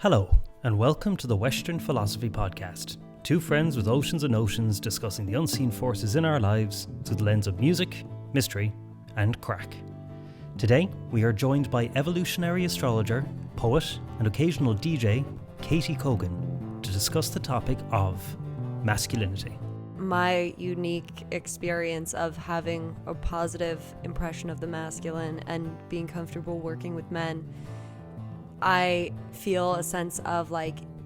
Hello, and welcome to the Weshtern Philosophy Podcast. Two friends with oceans and oceans discussing the unseen forces in our lives through the lens of music, mystery, and crack. Today, we are joined by evolutionary astrologer, poet, and occasional DJ, Katie Cogan, to discuss the topic of masculinity. My unique experience of having a positive impression of the masculine and being comfortable working with men, I feel a sense of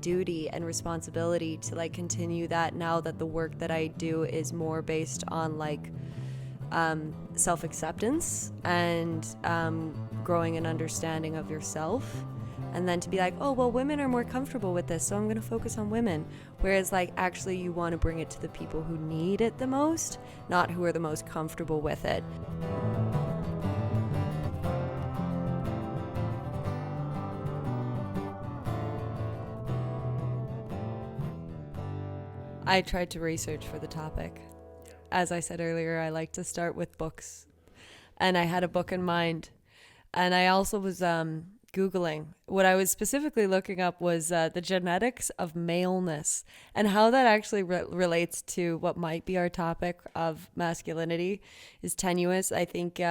duty and responsibility to continue that now that the work that I do is more based on self-acceptance and growing an understanding of yourself. And then to be women are more comfortable with this, so I'm going to focus on women. Whereas actually you want to bring it to the people who need it the most, not who are the most comfortable with it. I tried to research for the topic. As I said earlier, I like to start with books. And I had a book in mind. And I also was Googling. What I was specifically looking up was the genetics of maleness and how that actually relates to what might be our topic of masculinity is tenuous. I think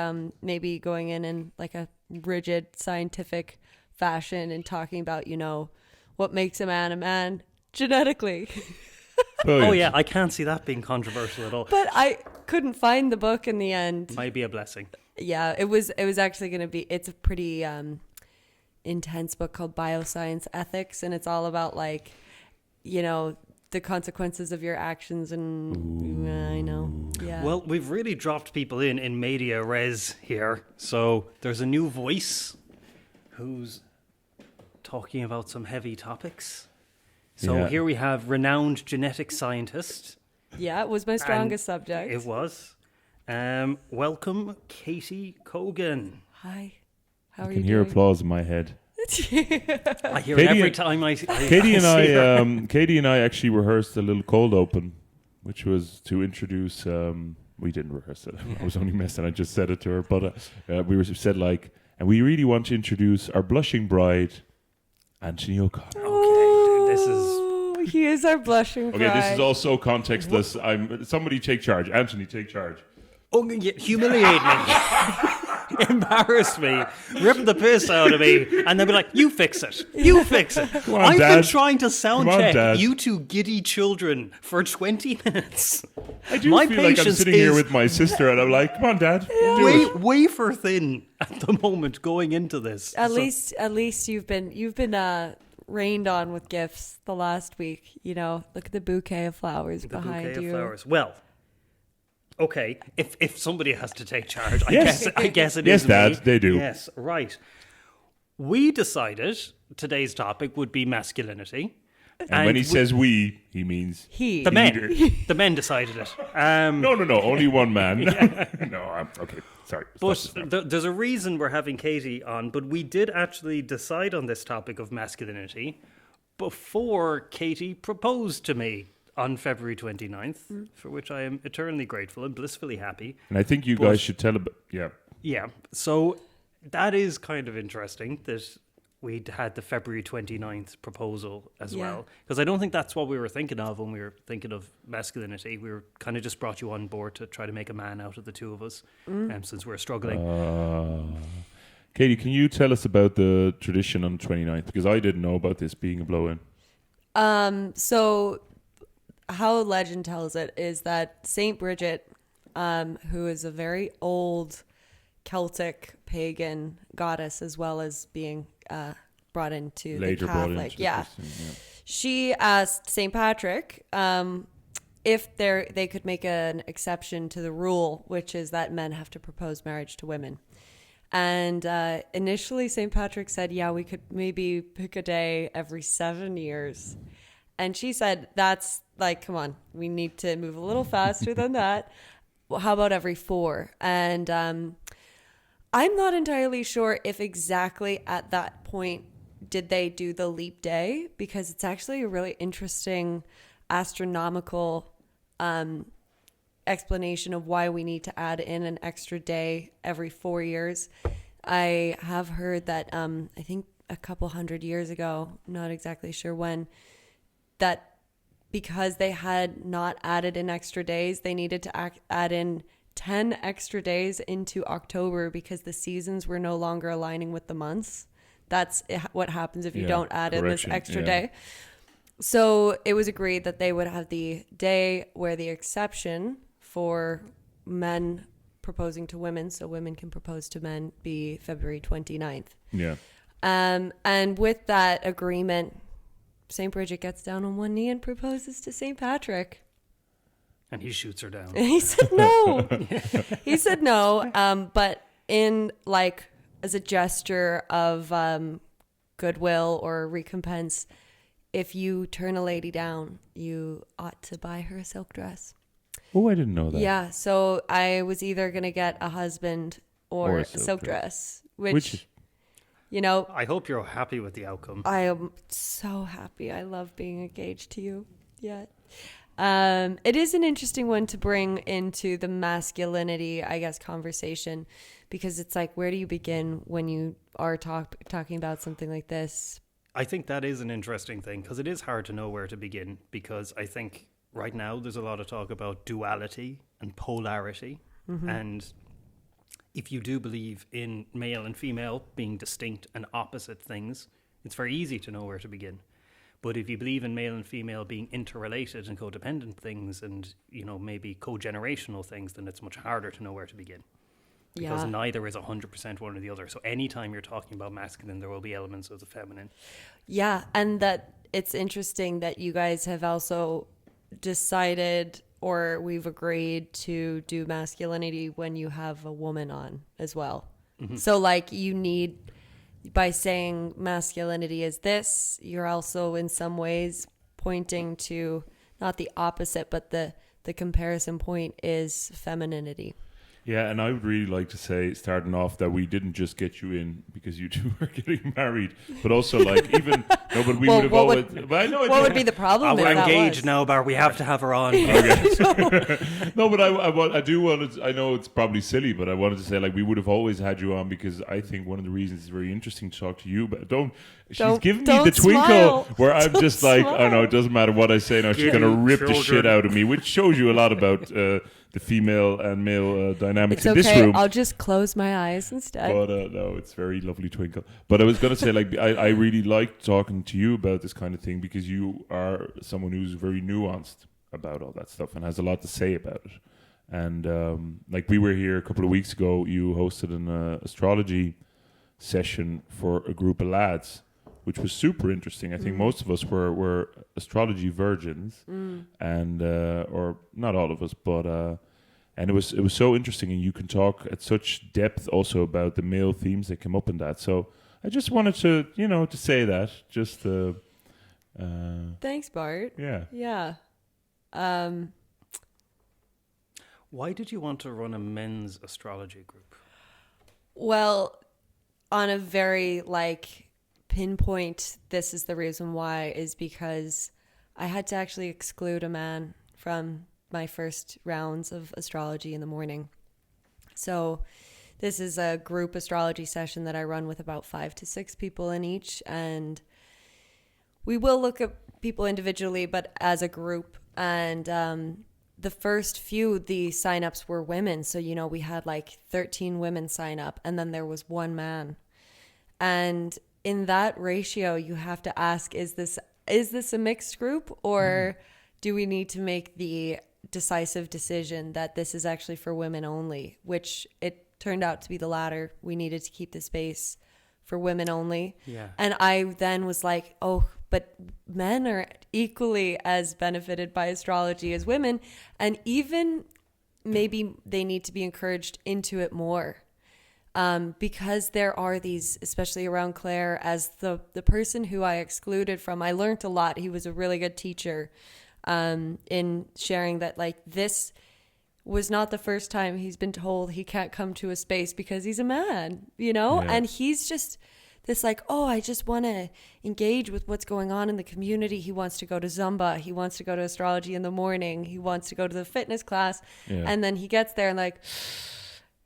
maybe going in a rigid scientific fashion and talking about, what makes a man genetically. Oh yeah, I can't see that being controversial at all. But I couldn't find the book in the end. Might be a blessing. Yeah, it was actually going to be, it's a pretty intense book called Bioscience Ethics, and it's all about the consequences of your actions and I know. Yeah. Well, we've really dropped people in media res here. So there's a new voice who's talking about some heavy topics. So Here we have renowned genetic scientist. Yeah, it was my strongest subject. It was. Welcome, Katie Cogan. Hi. How are you doing? I can hear applause in my head. I hear Katie, it every time I Katie and I actually rehearsed a little cold open, which was to introduce. We didn't rehearse it. I was only messing. I just said it to her, but said and we really want to introduce our blushing bride, Anthony O'Connor. He is our blushing bride. Okay, this is also contextless. Somebody take charge. Anthony, take charge. Oh, humiliate me. Embarrass me. Rip the piss out of me. And they'll be like, you fix it. You fix it. Come on, I've Dad. been trying to sound check Dad. you two giddy children for 20 minutes. I do feel like I'm sitting here with my sister and I'm like, come on, Dad. Yeah. Wafer thin at the moment going into this. At least you've been rained on with gifts the last week. Look at the bouquet of flowers behind you. Well, okay, if somebody has to take charge, I guess it is Yes, Dad, me. they do. Yes, right. We decided today's topic would be masculinity. And when he says we, he means he. The men. The men decided it. No, only one man. Okay, sorry. But there's a reason we're having Katie on, but we did actually decide on this topic of masculinity before Katie proposed to me on February 29th, for which I am eternally grateful and blissfully happy. And I think you guys should tell about... Yeah, so that is kind of interesting that we had the February 29th proposal as well. Because I don't think that's what we were thinking of when we were thinking of masculinity. We were kind of just brought you on board to try to make a man out of the two of us, since we're struggling. Katie, can you tell us about the tradition on the 29th? Because I didn't know about this being a blow-in. So how legend tells it is that Saint Bridget, who is a very old Celtic pagan goddess, as well as being brought into Later the Catholic. Brought into yeah. She asked Saint Patrick if they could make an exception to the rule, which is that men have to propose marriage to women. And initially Saint Patrick said, yeah, we could maybe pick a day every 7 years. And she said, that's come on, we need to move a little faster than that. Well, how about every 4? And I'm not entirely sure if exactly at that point did they do the leap day, because it's actually a really interesting astronomical explanation of why we need to add in an extra day every 4 years. I have heard that I think a couple hundred years ago, not exactly sure when, that because they had not added in extra days, they needed to add in 10 extra days into October because the seasons were no longer aligning with the months. That's what happens if you don't add in this extra day. So it was agreed that they would have the day where the exception for men proposing to women, so women can propose to men, be February 29th. Yeah. And with that agreement, St. Bridget gets down on one knee and proposes to St. Patrick. And he shoots her down. He said no. He said no. But in like as a gesture of goodwill or recompense, if you turn a lady down, you ought to buy her a silk dress. Oh, I didn't know that. Yeah. So I was either going to get a husband or a silk dress, which you know. I hope you're happy with the outcome. I am so happy. I love being engaged to you. Yeah. It is an interesting one to bring into the masculinity, I guess, conversation, because it's like, where do you begin when you are talking about something like this? I think that is an interesting thing, because it is hard to know where to begin, because I think right now there's a lot of talk about duality and polarity. Mm-hmm. And if you do believe in male and female being distinct and opposite things, it's very easy to know where to begin. But if you believe in male and female being interrelated and codependent things and, you know, maybe co-generational things, then it's much harder to know where to begin. Because neither is 100% one or the other. So anytime you're talking about masculine, there will be elements of the feminine. Yeah, and that it's interesting that you guys have also decided, or we've agreed to do masculinity when you have a woman on as well. Mm-hmm. So like you need... By saying masculinity is this, you're also in some ways pointing to not the opposite, but the comparison point is femininity. Yeah, and I would really like to say, starting off, that we didn't just get you in because you two are getting married, but also like even no, but we would have always. What would be the problem? We're engaged now, Bart. We have to have her on. No, but I do want to. I know it's probably silly, but I wanted to say like we would have always had you on because I think one of the reasons it's very interesting to talk to you. But she's giving me the twinkle where I'm just like, oh no, it doesn't matter what I say now. She's gonna rip the shit out of me, which shows you a lot about the female and male dynamics in this room. I'll just close my eyes instead. But no, it's very lovely twinkle. But I was going to say, like, I really like talking to you about this kind of thing because you are someone who's very nuanced about all that stuff and has a lot to say about it. And like we were here a couple of weeks ago, you hosted an astrology session for a group of lads, which was super interesting. I think most of us were astrology virgins, and or not all of us, but and it was so interesting. And you can talk at such depth also about the male themes that come up in that. So I just wanted to, to say that. Just thanks, Bart. Yeah. Why did you want to run a men's astrology group? Well, on a very pinpoint, this is the reason why, is because I had to actually exclude a man from my first rounds of astrology in the morning. So this is a group astrology session that I run with about 5 to 6 people in each, and we will look at people individually, but as a group. And the first few, the signups were women. So, we had 13 women sign up, and then there was one man. And in that ratio, you have to ask, is this a mixed group, or do we need to make the decisive decision that this is actually for women only, which it turned out to be the latter. We needed to keep the space for women only. Yeah. And I then was like, oh, but men are equally as benefited by astrology as women, and even maybe they need to be encouraged into it more. Because there are these, especially around Claire, as the person who I excluded from, I learned a lot. He was a really good teacher in sharing that this was not the first time he's been told he can't come to a space because he's a man, Yeah. And he's just this I just want to engage with what's going on in the community. He wants to go to Zumba. He wants to go to astrology in the morning. He wants to go to the fitness class. Yeah. And then he gets there and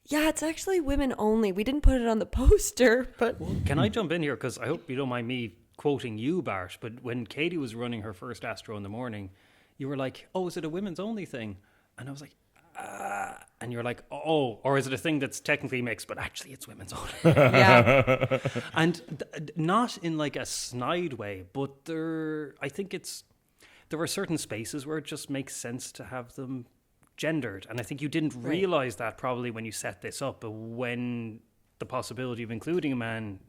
Yeah, it's actually women only. We didn't put it on the poster, but Can I jump in here? Because I hope you don't mind me quoting you, Bart, but when Katie was running her first Astro in the morning, you were like, oh, is it a women's only thing? And I was like, and you're like, oh, or is it a thing that's technically mixed, but actually it's women's only? yeah. And not in like a snide way, but I think there are certain spaces where it just makes sense to have them gendered. And I think you didn't realize that probably when you set this up, but when the possibility of including a man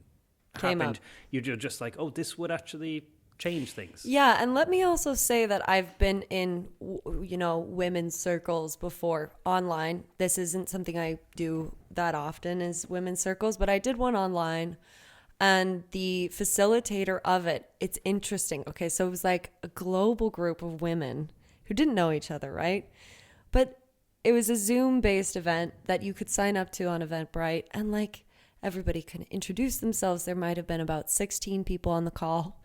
Came happened, up. you're just like, oh, this would actually change things. Yeah, and let me also say that I've been in, women's circles before online. This isn't something I do that often, is women's circles, but I did one online, and the facilitator of it, it's interesting. Okay, so it was like a global group of women who didn't know each other, right? But it was a Zoom-based event that you could sign up to on Eventbrite, and like everybody could introduce themselves. There might have been about 16 people on the call.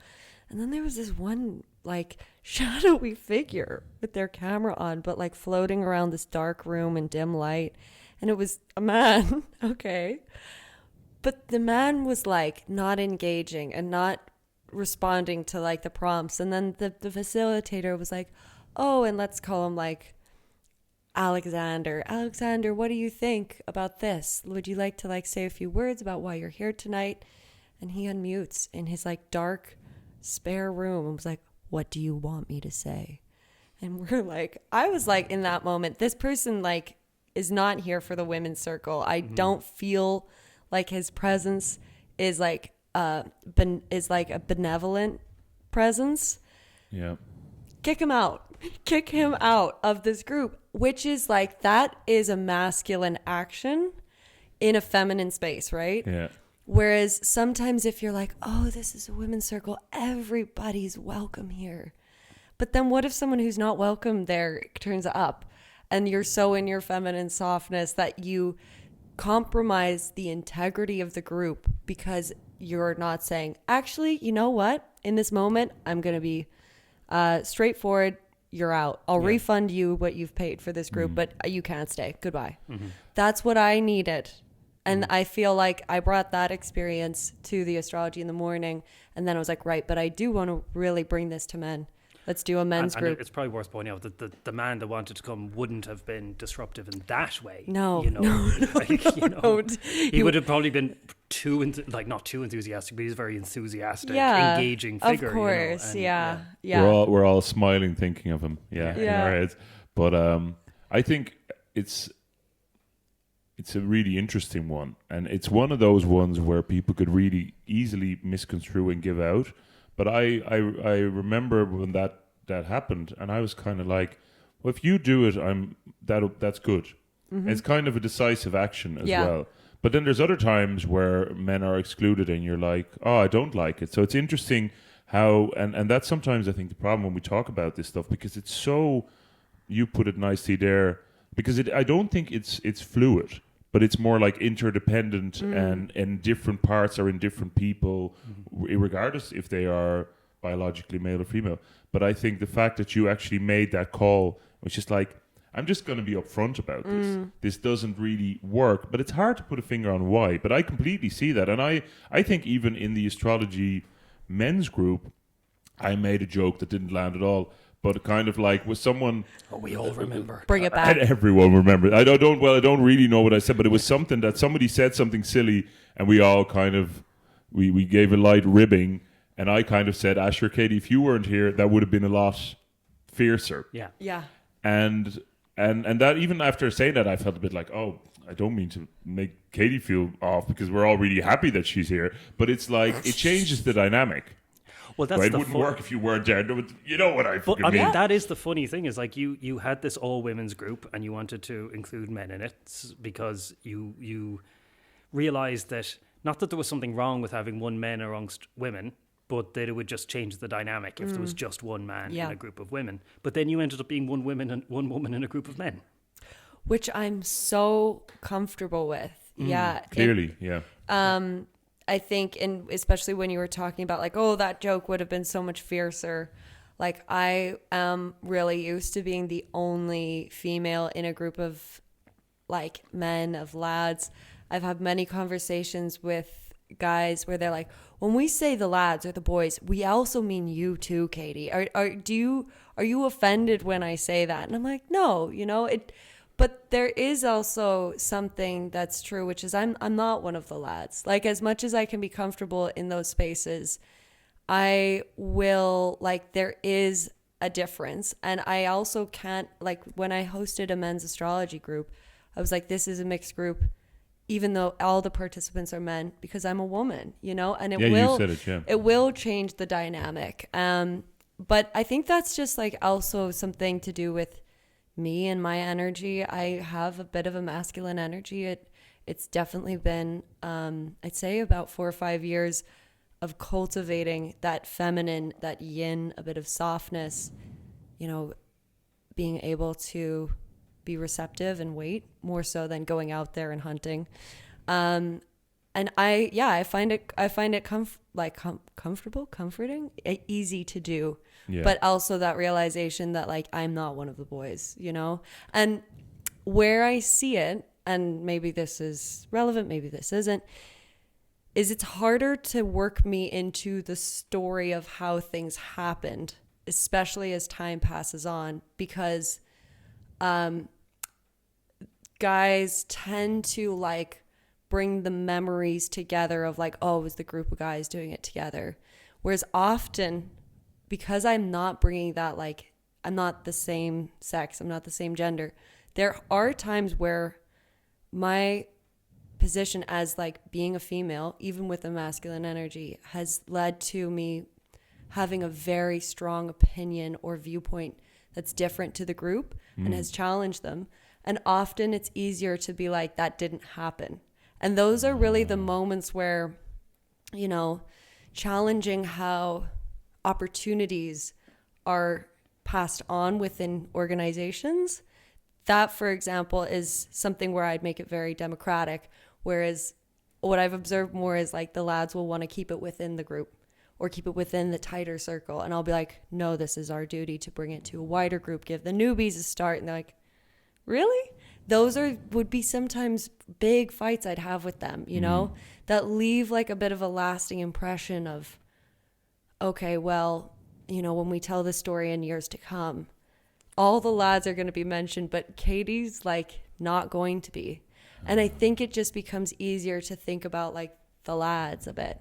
And then there was this one like shadowy figure with their camera on, but like floating around this dark room in dim light. And it was a man. Okay. But the man was like not engaging and not responding to like the prompts. And then the facilitator was like, oh, and let's call him like Alexander. Alexander, what do you think about this? Would you like to like say a few words about why you're here tonight? And he unmutes in his like dark spare room and was like, what do you want me to say? And we're like, I was like, in that moment, this person like is not here for the women's circle. I don't feel like his presence is like a benevolent presence. Yeah. Kick him out of this group, which is like, that is a masculine action in a feminine space, right? Yeah. Whereas sometimes if you're like, oh, this is a women's circle, everybody's welcome here. But then what if someone who's not welcome there turns up, and you're so in your feminine softness that you compromise the integrity of the group because you're not saying, actually, you know what? In this moment, I'm going to be straightforward. You're out. I'll refund you what you've paid for this group, but you can't stay. Goodbye. That's what I needed. And I feel like I brought that experience to the astrology in the morning. And then I was like, right, but I do want to really bring this to men. Let's do a men's group. And it's probably worth pointing out that the man that wanted to come wouldn't have been disruptive in that way. No, He would have probably been not too enthusiastic, but he's a very enthusiastic, engaging figure. Of course, yeah. We're all smiling, thinking of him. Yeah. In our heads. But I think it's a really interesting one, and it's one of those ones where people could really easily misconstrue and give out. But I remember when that happened, and I was kind of like, well, if you do it, that's good. It's kind of a decisive action as well. But then there's other times where men are excluded, and you're like, oh, I don't like it. So it's interesting how, and that's sometimes I think the problem when we talk about this stuff, because it's so, you put it nicely there, because I don't think it's fluid. But it's more like interdependent, and different parts are in different people, regardless if they are biologically male or female. But I think the fact that you actually made that call was just like, I'm just going to be upfront about this. This doesn't really work, but it's hard to put a finger on why. But I completely see that. And I think even in the astrology men's group, I made a joke that didn't land at all. But kind of like with someone, we all remember. Bring it back. And everyone remembers. I don't really know what I said, but it was something that somebody said something silly, and we all kind of we gave a light ribbing, and I kind of said, Asher, Katie, if you weren't here, that would have been a lot fiercer. Yeah. And that, even after saying that, I felt a bit like, oh, I don't mean to make Katie feel off, because we're all really happy that she's here, but it's like it changes the dynamic. Well, that's it wouldn't work if you weren't there. You know what I fucking mean. I mean, that is the funny thing, is like you had this all women's group and you wanted to include men in it because you realized that, not that there was something wrong with having one man amongst women, but that it would just change the dynamic if there was just one man in a group of women. But then you ended up being one woman in a group of men. Which I'm so comfortable with. Clearly. I think, and especially when you were talking about like, oh, that joke would have been so much fiercer. Like, I am really used to being the only female in a group of like men, of lads. I've had many conversations with guys where they're like, when we say the lads or the boys, we also mean you too, Katie. Are you offended when I say that? And I'm like, no, you know, but there is also something that's true, which is I'm not one of the lads. Like, as much as I can be comfortable in those spaces, I will, like, there is a difference. And I also can't, like, when I hosted a men's astrology group, I was like, this is a mixed group, even though all the participants are men, because I'm a woman, you know, and it will change the dynamic. But I think that's just like also something to do with me and my energy. I have a bit of a masculine energy. It's definitely been, I'd say about 4 or 5 years of cultivating that feminine, that yin, a bit of softness, you know, being able to be receptive and wait more so than going out there and hunting. And I find it comfortable, comforting, easy to do, but also that realization that like, I'm not one of the boys, you know, and where I see it, and maybe this is relevant, maybe this isn't, is it's harder to work me into the story of how things happened, especially as time passes on, because guys tend to like bring the memories together of like, oh, it was the group of guys doing it together. Whereas often, because I'm not bringing that, like, I'm not the same sex, I'm not the same gender, there are times where my position as like being a female, even with a masculine energy, has led to me having a very strong opinion or viewpoint that's different to the group and has challenged them. And often it's easier to be like, that didn't happen. And those are really the moments where, you know, challenging how opportunities are passed on within organizations. That, for example, is something where I'd make it very democratic. Whereas what I've observed more is like the lads will want to keep it within the group or keep it within the tighter circle. And I'll be like, no, this is our duty to bring it to a wider group, give the newbies a start. And they're like, really? Those would be sometimes big fights I'd have with them, you know, that leave like a bit of a lasting impression of, okay, well, you know, when we tell this story in years to come, all the lads are going to be mentioned, but Katie's like not going to be. And I think it just becomes easier to think about like the lads a bit,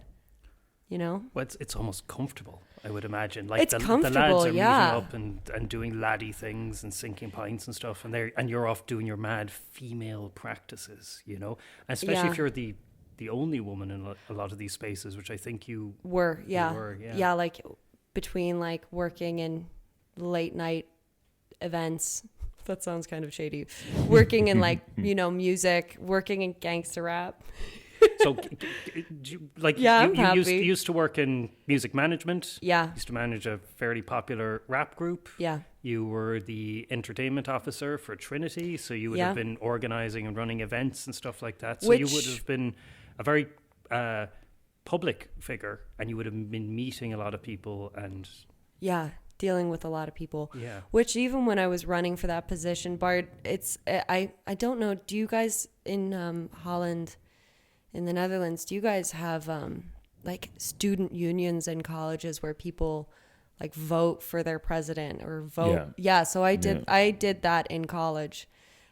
you know? Well, it's almost comfortable, I would imagine. Like it's the comfortable, lads are moving yeah. up and doing laddie things and sinking pints and stuff, and you're off doing your mad female practices, you know? And especially if you're the only woman in a lot of these spaces, which I think you were. Yeah, like between like working in late night events, that sounds kind of shady, working in like, you know, music, working in gangster rap. So, like, you used to work in music management. Yeah. Used to manage a fairly popular rap group. Yeah. You were the entertainment officer for Trinity, so you would have been organizing and running events and stuff like that. So you would have been a very public figure, and you would have been meeting a lot of people and... Yeah. Dealing with a lot of people. Yeah. Which even when I was running for that position, Bart, I don't know, do you guys in Holland... in the Netherlands, do you guys have like student unions in colleges where people like vote for their president or vote? Yeah, so I did that in college,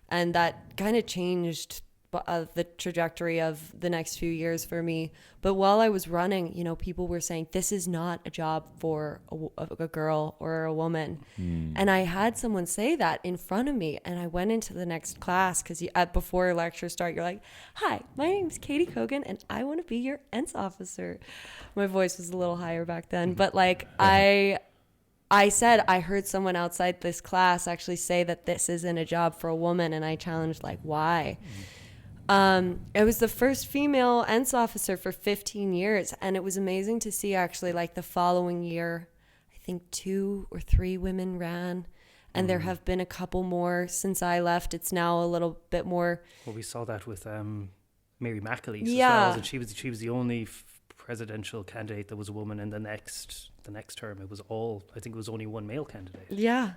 and that kind of changed the trajectory of the next few years for me. But while I was running, you know, people were saying, this is not a job for a girl or a woman. And I had someone say that in front of me, and I went into the next class because before lecture start, you're like, hi, my name's Katie Cogan, and I want to be your ENS officer. My voice was a little higher back then, but like I said, I heard someone outside this class actually say that this isn't a job for a woman, and I challenged, like, why? It was the first female ENS officer for 15 years. And it was amazing to see actually like the following year, I think 2 or 3 women ran. And there have been a couple more since I left. It's now a little bit more. Well, we saw that with Mary McAleese as well. And she was the only presidential candidate that was a woman, and the next term it was I think it was only one male candidate. Yeah.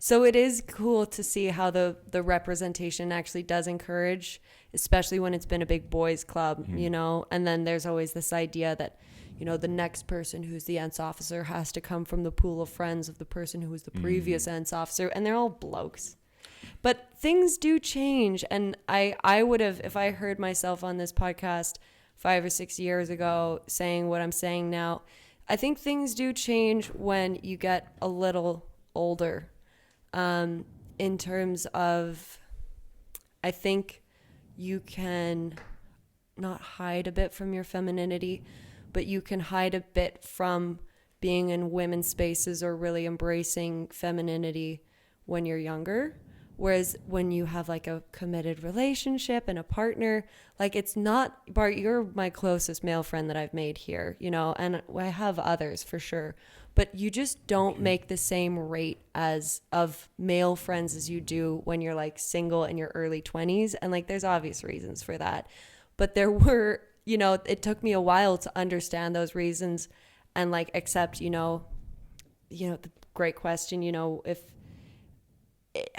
So it is cool to see how the representation actually does encourage, especially when it's been a big boys club, you know, and then there's always this idea that, you know, the next person who's the ENS officer has to come from the pool of friends of the person who was the previous ENS officer, and they're all blokes. But things do change, and I would have, if I heard myself on this podcast 5 or 6 years ago saying what I'm saying now, I think things do change when you get a little older, in terms of, I think you can not hide a bit from your femininity, but you can hide a bit from being in women's spaces or really embracing femininity when you're younger. Whereas when you have like a committed relationship and a partner, like it's not, Bart, you're my closest male friend that I've made here, you know, and I have others for sure, but you just don't make the same rate of male friends as you do when you're like single in your early 20s. And like, there's obvious reasons for that, but there were, you know, it took me a while to understand those reasons and like accept, the great question, you know,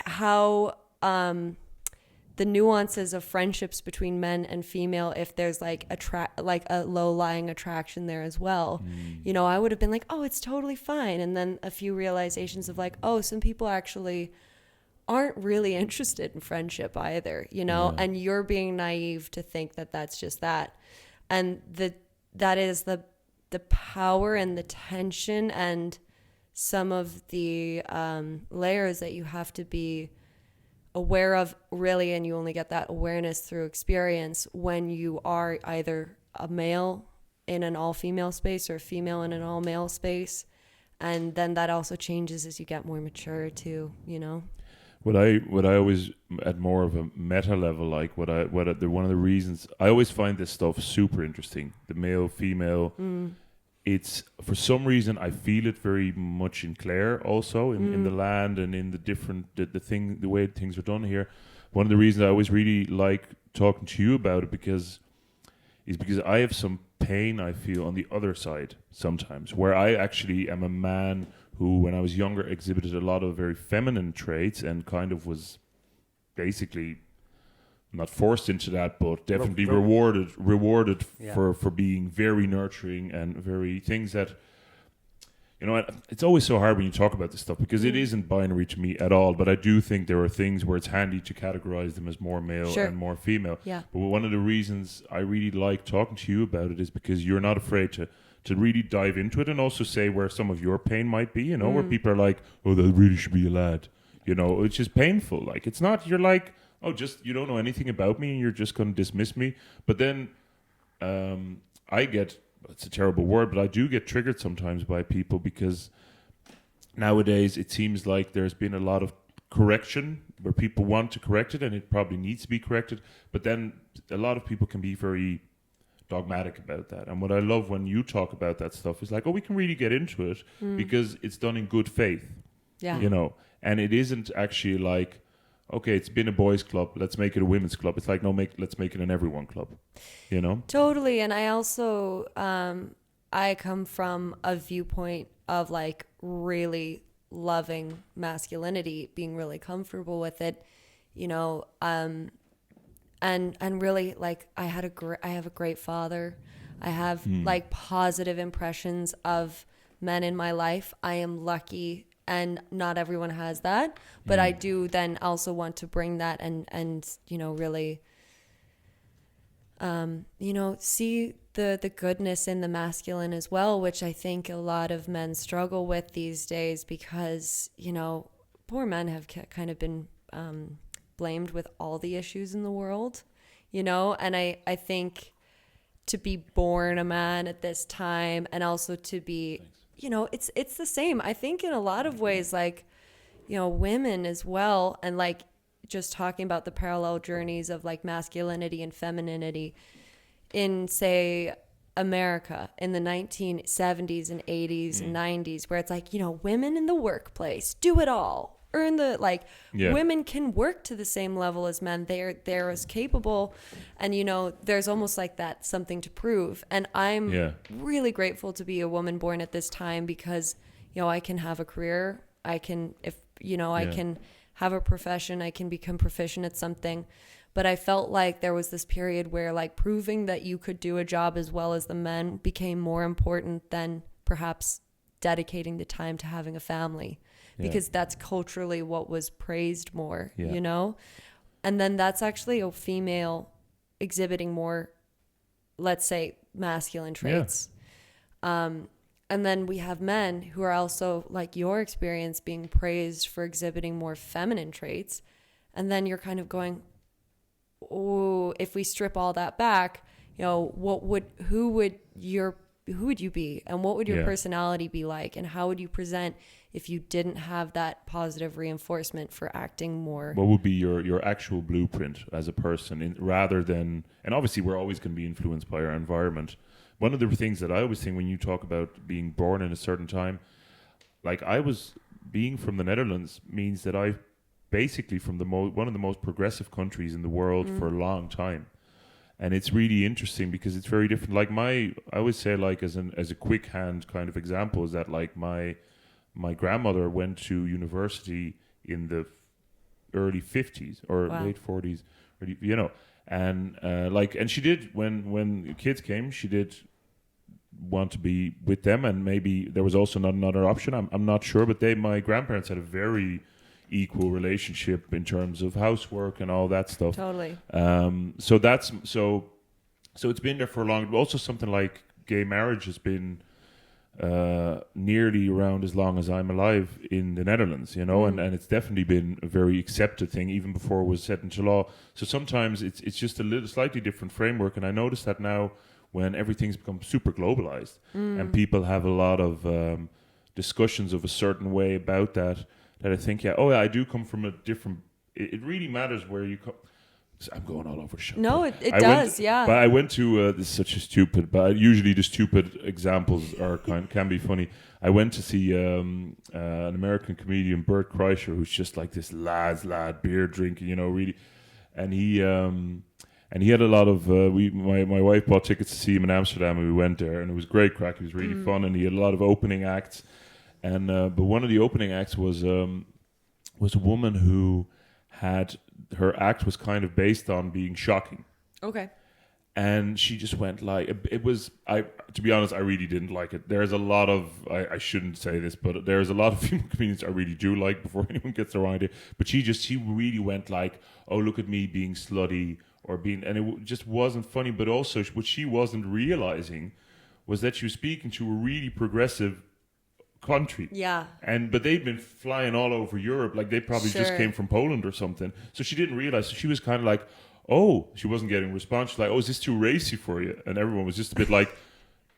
how the nuances of friendships between men and female, if there's like a low-lying attraction there as well, you know, I would have been like, oh, it's totally fine, and then a few realizations of like, oh, some people actually aren't really interested in friendship either, you know, and you're being naive to think that that's just that, and that is the power and the tension and some of the layers that you have to be aware of, really, and you only get that awareness through experience when you are either a male in an all-female space or a female in an all-male space, and then that also changes as you get more mature too, you know. What I always, at more of a meta level, like one of the reasons I always find this stuff super interesting, the male female. It's, for some reason, I feel it very much in Clare also, in the land and in the different, the way things are done here. One of the reasons I always really like talking to you about it because I have some pain I feel on the other side sometimes, where I actually am a man who, when I was younger, exhibited a lot of very feminine traits and kind of was basically not forced into that, but definitely rewarded for being very nurturing and very things that, you know, it's always so hard when you talk about this stuff because it isn't binary to me at all, but I do think there are things where it's handy to categorize them as more male and more female. Yeah. But one of the reasons I really like talking to you about it is because you're not afraid to really dive into it and also say where some of your pain might be, you know, where people are like, oh, that really should be a lad, you know, it's just painful. Like, it's not, you're like, oh, just, you don't know anything about me and you're just going to dismiss me. But then I get, it's a terrible word, but I do get triggered sometimes by people because nowadays it seems like there's been a lot of correction where people want to correct it and it probably needs to be corrected. But then a lot of people can be very dogmatic about that. And what I love when you talk about that stuff is like, oh, we can really get into it because it's done in good faith, you know, and it isn't actually like, okay, it's been a boys' club, let's make it a women's club. It's like, no, let's make it an everyone club, you know? Totally. And I also, I come from a viewpoint of like really loving masculinity, being really comfortable with it, you know, and really like I have a great father. I have like positive impressions of men in my life. I am lucky. And not everyone has that, but I do then also want to bring that and you know, really, you know, see the goodness in the masculine as well, which I think a lot of men struggle with these days because, you know, poor men have kind of been blamed with all the issues in the world, you know, and I think to be born a man at this time and also to be... You know, it's the same. I think in a lot of ways, like, you know, women as well, and like just talking about the parallel journeys of like masculinity and femininity in, say, America in the 1970s and 80s and 90s, where it's like, you know, women in the workplace, do it all, earn the, like, Yeah. women can work to the same level as men. They're as capable. And, you know, there's almost like that something to prove. And I'm really grateful to be a woman born at this time because, you know, I can have a career. I can, I can have a profession. I can become proficient at something. But I felt like there was this period where, like, proving that you could do a job as well as the men became more important than perhaps dedicating the time to having a family, because that's culturally what was praised more, you know? And then that's actually a female exhibiting more, let's say, masculine traits. And then we have men who are also, like your experience, being praised for exhibiting more feminine traits. And then you're kind of going, oh, if we strip all that back, you know, who would you be, and what would your personality be like, and how would you present if you didn't have that positive reinforcement for acting more? What would be your actual blueprint as a person, rather than, and obviously we're always going to be influenced by our environment. One of the things that I always think when you talk about being born in a certain time, like being from the Netherlands means that I basically from one of the most progressive countries in the world for a long time. And it's really interesting because it's very different. Like I always say, like as a quick hand kind of example, is that like my grandmother went to university in the early 50s or late 40s, or, you know, and and she did when kids came, she did want to be with them, and maybe there was also not another option. I'm not sure, but my grandparents had a very equal relationship in terms of housework and all that stuff. Totally. So it's been there for a long. Also, something like gay marriage has been nearly around as long as I'm alive in the Netherlands, you know, and it's definitely been a very accepted thing even before it was set into law. So sometimes it's just a slightly different framework, and I notice that now when everything's become super globalized and people have a lot of discussions of a certain way about that I think, I do come from a different... It really matters where you come... I'm going all over shit. No, it does, yeah. But I went to... this is such a stupid... But usually the stupid examples can be funny. I went to see an American comedian, Bart who's just like this lad, beer drinking, you know, really... And he had a lot of... my wife bought tickets to see him in Amsterdam, and we went there, and it was great crack. It was really fun, and he had a lot of opening acts. And but one of the opening acts was a woman who had her act was kind of based on being shocking. Okay. And she just went like it was. To be honest, I really didn't like it. There's a lot of I shouldn't say this, but there's a lot of female comedians I really do like before anyone gets the wrong idea. But she really went like, oh, look at me being slutty or being, and it just wasn't funny. But also what she wasn't realizing was that she was speaking to a really progressive country. Yeah. But they'd been flying all over Europe, like they probably just came from Poland or something. So she didn't realize. So she was kind of like, oh, she wasn't getting a response. She's like, oh, is this too racy for you? And everyone was just a bit like,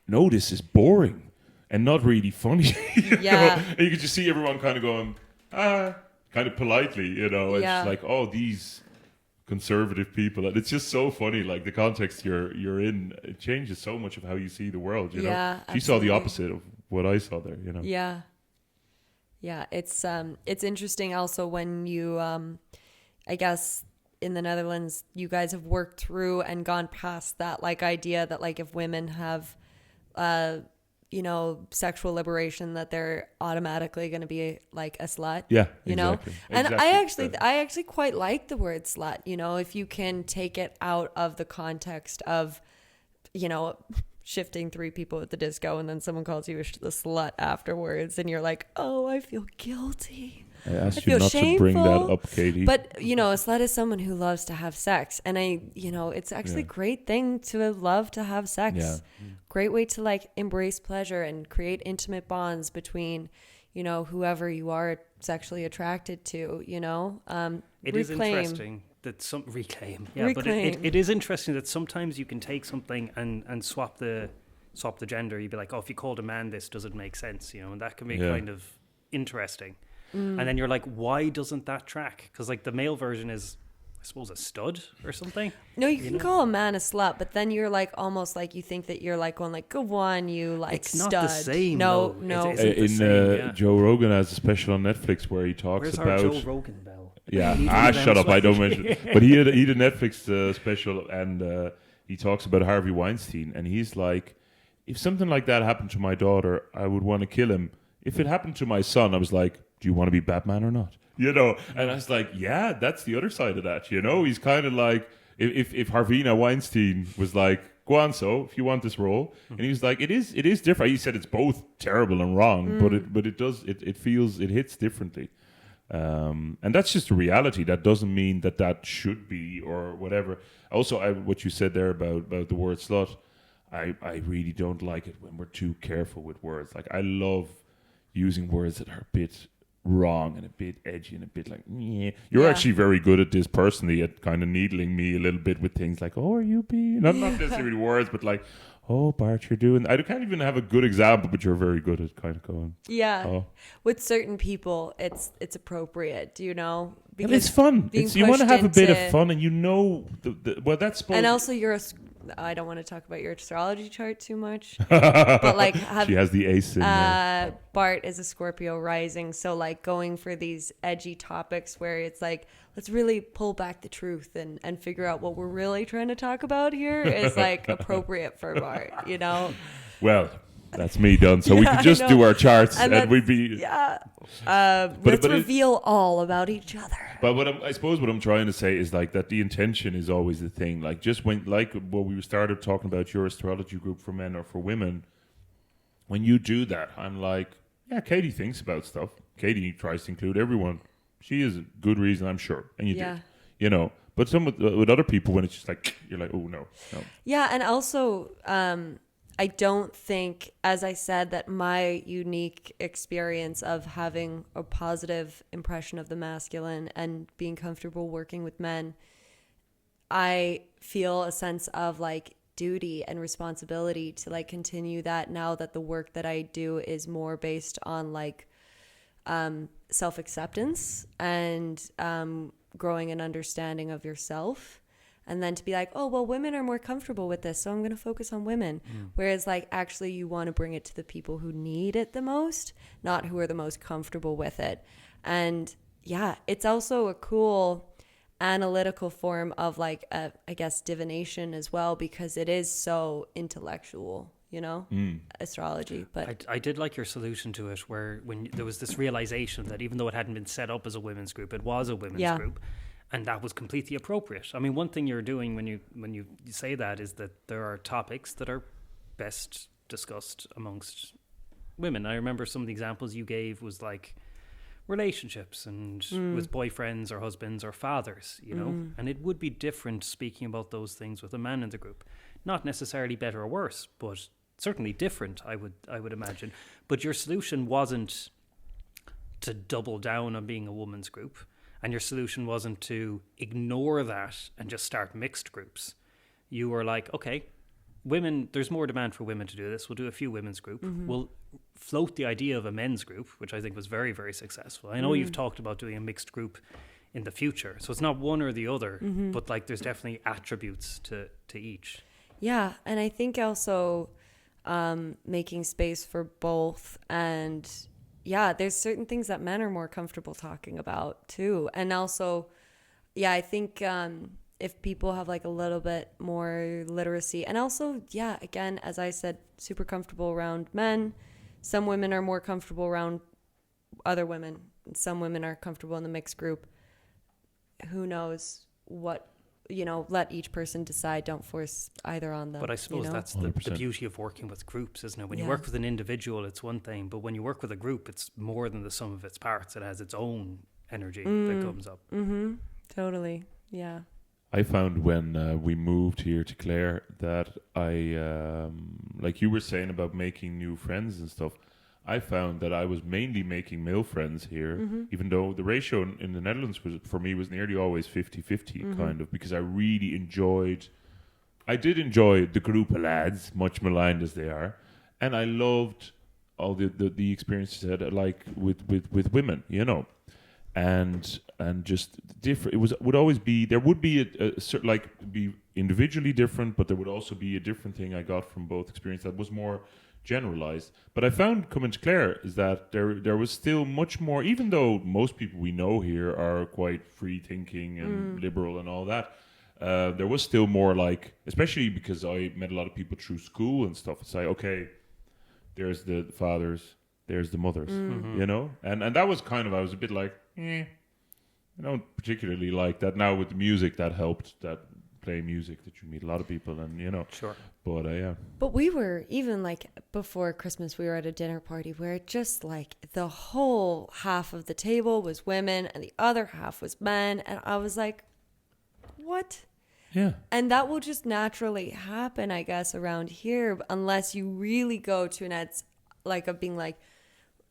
no, this is boring and not really funny. You know? And you could just see everyone kind of going, kind of politely, you know. And she's like, oh, these conservative people. And it's just so funny, like the context you're in, it changes so much of how you see the world, you know. She saw the opposite of what I saw there, you know. Yeah, it's interesting also when you I guess in the Netherlands you guys have worked through and gone past that like idea that like if women have you know, sexual liberation, that they're automatically going to be like a slut. Yeah, you know. And I actually quite like the word slut. You know, if you can take it out of the context of, you know, shifting 3 people at the disco and then someone calls you the slut afterwards, and you're like, oh, I feel guilty. I asked you not to bring that up, Katie. But, you know, a slut is someone who loves to have sex. And it's actually a great thing to love to have sex. Yeah. Great way to like embrace pleasure and create intimate bonds between, you know, whoever you are sexually attracted to, you know. It is interesting that but it is interesting that sometimes you can take something and swap the gender. You'd be like, oh, if you called a man this, does it make sense? You know, and that can be kind of interesting. And then you're like, why doesn't that track? Because like the male version is I suppose, a stud or something. No, you can call a man a slut, but then you're like almost like you think that you're like going like, go on, you like It's stud. not the same. No, though. no. It isn't the same, yeah. Joe Rogan has a special on Netflix where he talks Where's about. our Joe Rogan bell? Yeah, shut up! I don't mention. But he had a Netflix special, and he talks about Harvey Weinstein, and he's like, if something like that happened to my daughter, I would want to kill him. If it happened to my son, I was like, do you want to be Batman or not? You know, and I was like, yeah, that's the other side of that. You know, he's kind of like, if Harvina Weinstein was like, go on, so if you want this role, and he was like, it is different. He said it's both terrible and wrong, but it feels it hits differently, and that's just a reality. That doesn't mean that should be or whatever. Also, what you said there about the word slut, I really don't like it when we're too careful with words. Like I love using words that are a bit wrong and a bit edgy and a bit like, yeah. You're actually very good at this personally, at kind of needling me a little bit with things like, oh, are you being, not necessarily words, but like, oh, Bart, you're doing, I can't even have a good example, but you're very good at kind of going. Yeah. Oh. With certain people, it's appropriate, do you know? Because it's fun. You want to have a bit of fun, and you know, well, that's supposed. And also, I don't want to talk about your astrology chart too much, but like, she has the ace in there. Bart is a Scorpio rising, so like going for these edgy topics where it's like, let's really pull back the truth and figure out what we're really trying to talk about here is like appropriate for Bart, you know? Well, that's me done. So we could just do our charts and we'd be... Yeah. Let's reveal all about each other. But I suppose what I'm trying to say is like that the intention is always the thing. Like just when, like when we started talking about your astrology group for men or for women, when you do that, I'm like, yeah, Katie thinks about stuff. Katie tries to include everyone. She is a good reason, I'm sure. And you do. You know, but some with other people, when it's just like, you're like, oh, no. Yeah, and also... I don't think, as I said, that my unique experience of having a positive impression of the masculine and being comfortable working with men, I feel a sense of like duty and responsibility to like continue that now that the work that I do is more based on like self-acceptance and growing an understanding of yourself. And then to be like, oh, well, women are more comfortable with this, so I'm going to focus on women. Whereas, like, actually you want to bring it to the people who need it the most, not who are the most comfortable with it. And, yeah, it's also a cool analytical form of, like, I guess, divination as well, because it is so intellectual, you know, astrology. But I did like your solution to it, where when there was this realization that even though it hadn't been set up as a women's group, it was a women's group. And that was completely appropriate. I mean, one thing you're doing when you say that is that there are topics that are best discussed amongst women. I remember some of the examples you gave was like relationships and with boyfriends or husbands or fathers, you know. And it would be different speaking about those things with a man in the group. Not necessarily better or worse, but certainly different, I would imagine. But your solution wasn't to double down on being a woman's group. And your solution wasn't to ignore that and just start mixed groups. You were like, okay, women, there's more demand for women to do this. We'll do a few women's group. We'll float the idea of a men's group, which I think was very, very successful. I know you've talked about doing a mixed group in the future. So it's not one or the other, but like there's definitely attributes to each. yeah, and I think also making space for both and... Yeah, there's certain things that men are more comfortable talking about too. And also, yeah, I think if people have like a little bit more literacy and also, yeah, again, as I said, super comfortable around men. Some women are more comfortable around other women. Some women are comfortable in the mixed group. Who knows what, you know, let each person decide. Don't force either on them. But I suppose that's the beauty of working with groups, isn't it? When you work with an individual, it's one thing. But when you work with a group, it's more than the sum of its parts. It has its own energy that comes up. Totally. Yeah. I found when we moved here to Clare that I, like you were saying about making new friends and stuff, I found that I was mainly making male friends here, even though the ratio in the Netherlands was nearly always 50-50 kind of, because I really I did enjoy the group of lads, much maligned as they are, and I loved all the experiences that I like with women, you know. and just different. It would always be, there would be a certain, like, be individually different, but there would also be a different thing I got from both experiences that was more generalized. But I found coming to Clare is that there was still much more, even though most people we know here are quite free thinking and liberal and all that. There was still more, like, especially because I met a lot of people through school and stuff. It's like, okay, there's the fathers, there's the mothers, you know? And that was kind of, I was a bit like, I don't particularly like that. Now with the music, that helped, that play music, that you meet a lot of people and, you know. Sure. But, yeah. But we were, even like before Christmas, we were at a dinner party where it just like the whole half of the table was women and the other half was men. And I was like, what? Yeah. And that will just naturally happen, I guess, around here, unless you really go to an ed's like of being like,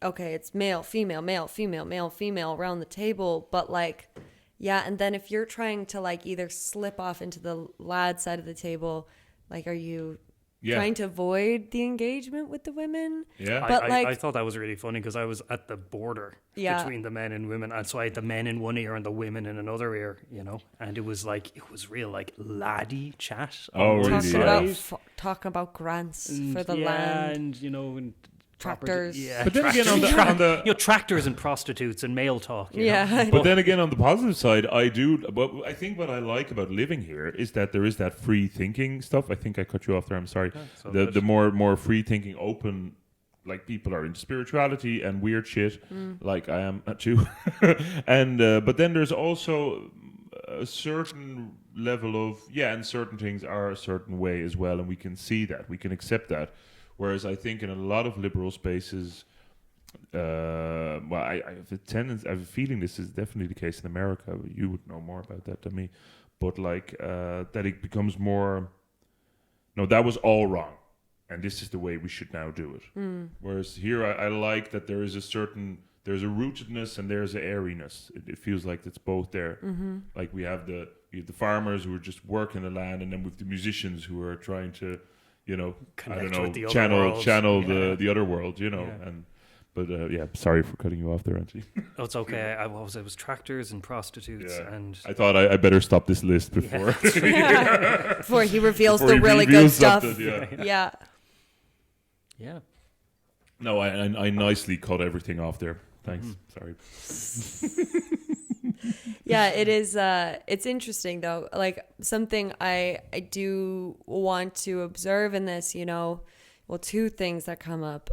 okay, it's male, female, male, female, male, female around the table. But like, yeah. And then if you're trying to like either slip off into the lad side of the table, like, are you trying to avoid the engagement with the women? Yeah. But I thought that was really funny because I was at the border between the men and women. And so I had the men in one ear and the women in another ear, you know. And it was real like laddie chat. Oh, really? Talking about grants for the land. And, you know, and tractors. Yeah, but then again, on the you know, tractors and prostitutes and male talk. You know? But then again, on the positive side, I think what I like about living here is that there is that free thinking stuff. I think I cut you off there. I'm sorry. So the more free thinking, open, like, people are into spirituality and weird shit, like I am too. And but then there's also a certain level of and certain things are a certain way as well, and we can see that, we can accept that. Whereas I think in a lot of liberal spaces, I have I have a feeling this is definitely the case in America. You would know more about that than me. But like, that it becomes more, no, that was all wrong, and this is the way we should now do it. Whereas here, I like that there is there's a rootedness and there's an airiness. It feels like it's both there. Like we have the farmers who are just working the land, and then with the musicians who are trying to, you know, connect, I don't know, with the channel the other world, you know. And but sorry for cutting you off there, Angie. Oh, it's okay. It was tractors and prostitutes, and I thought I better stop this list before before he reveals the really good stuff. Yeah. No, I nicely cut everything off there. Thanks. Sorry. Yeah, it is. It's interesting though. Like, something I do want to observe in this, you know, well, two things that come up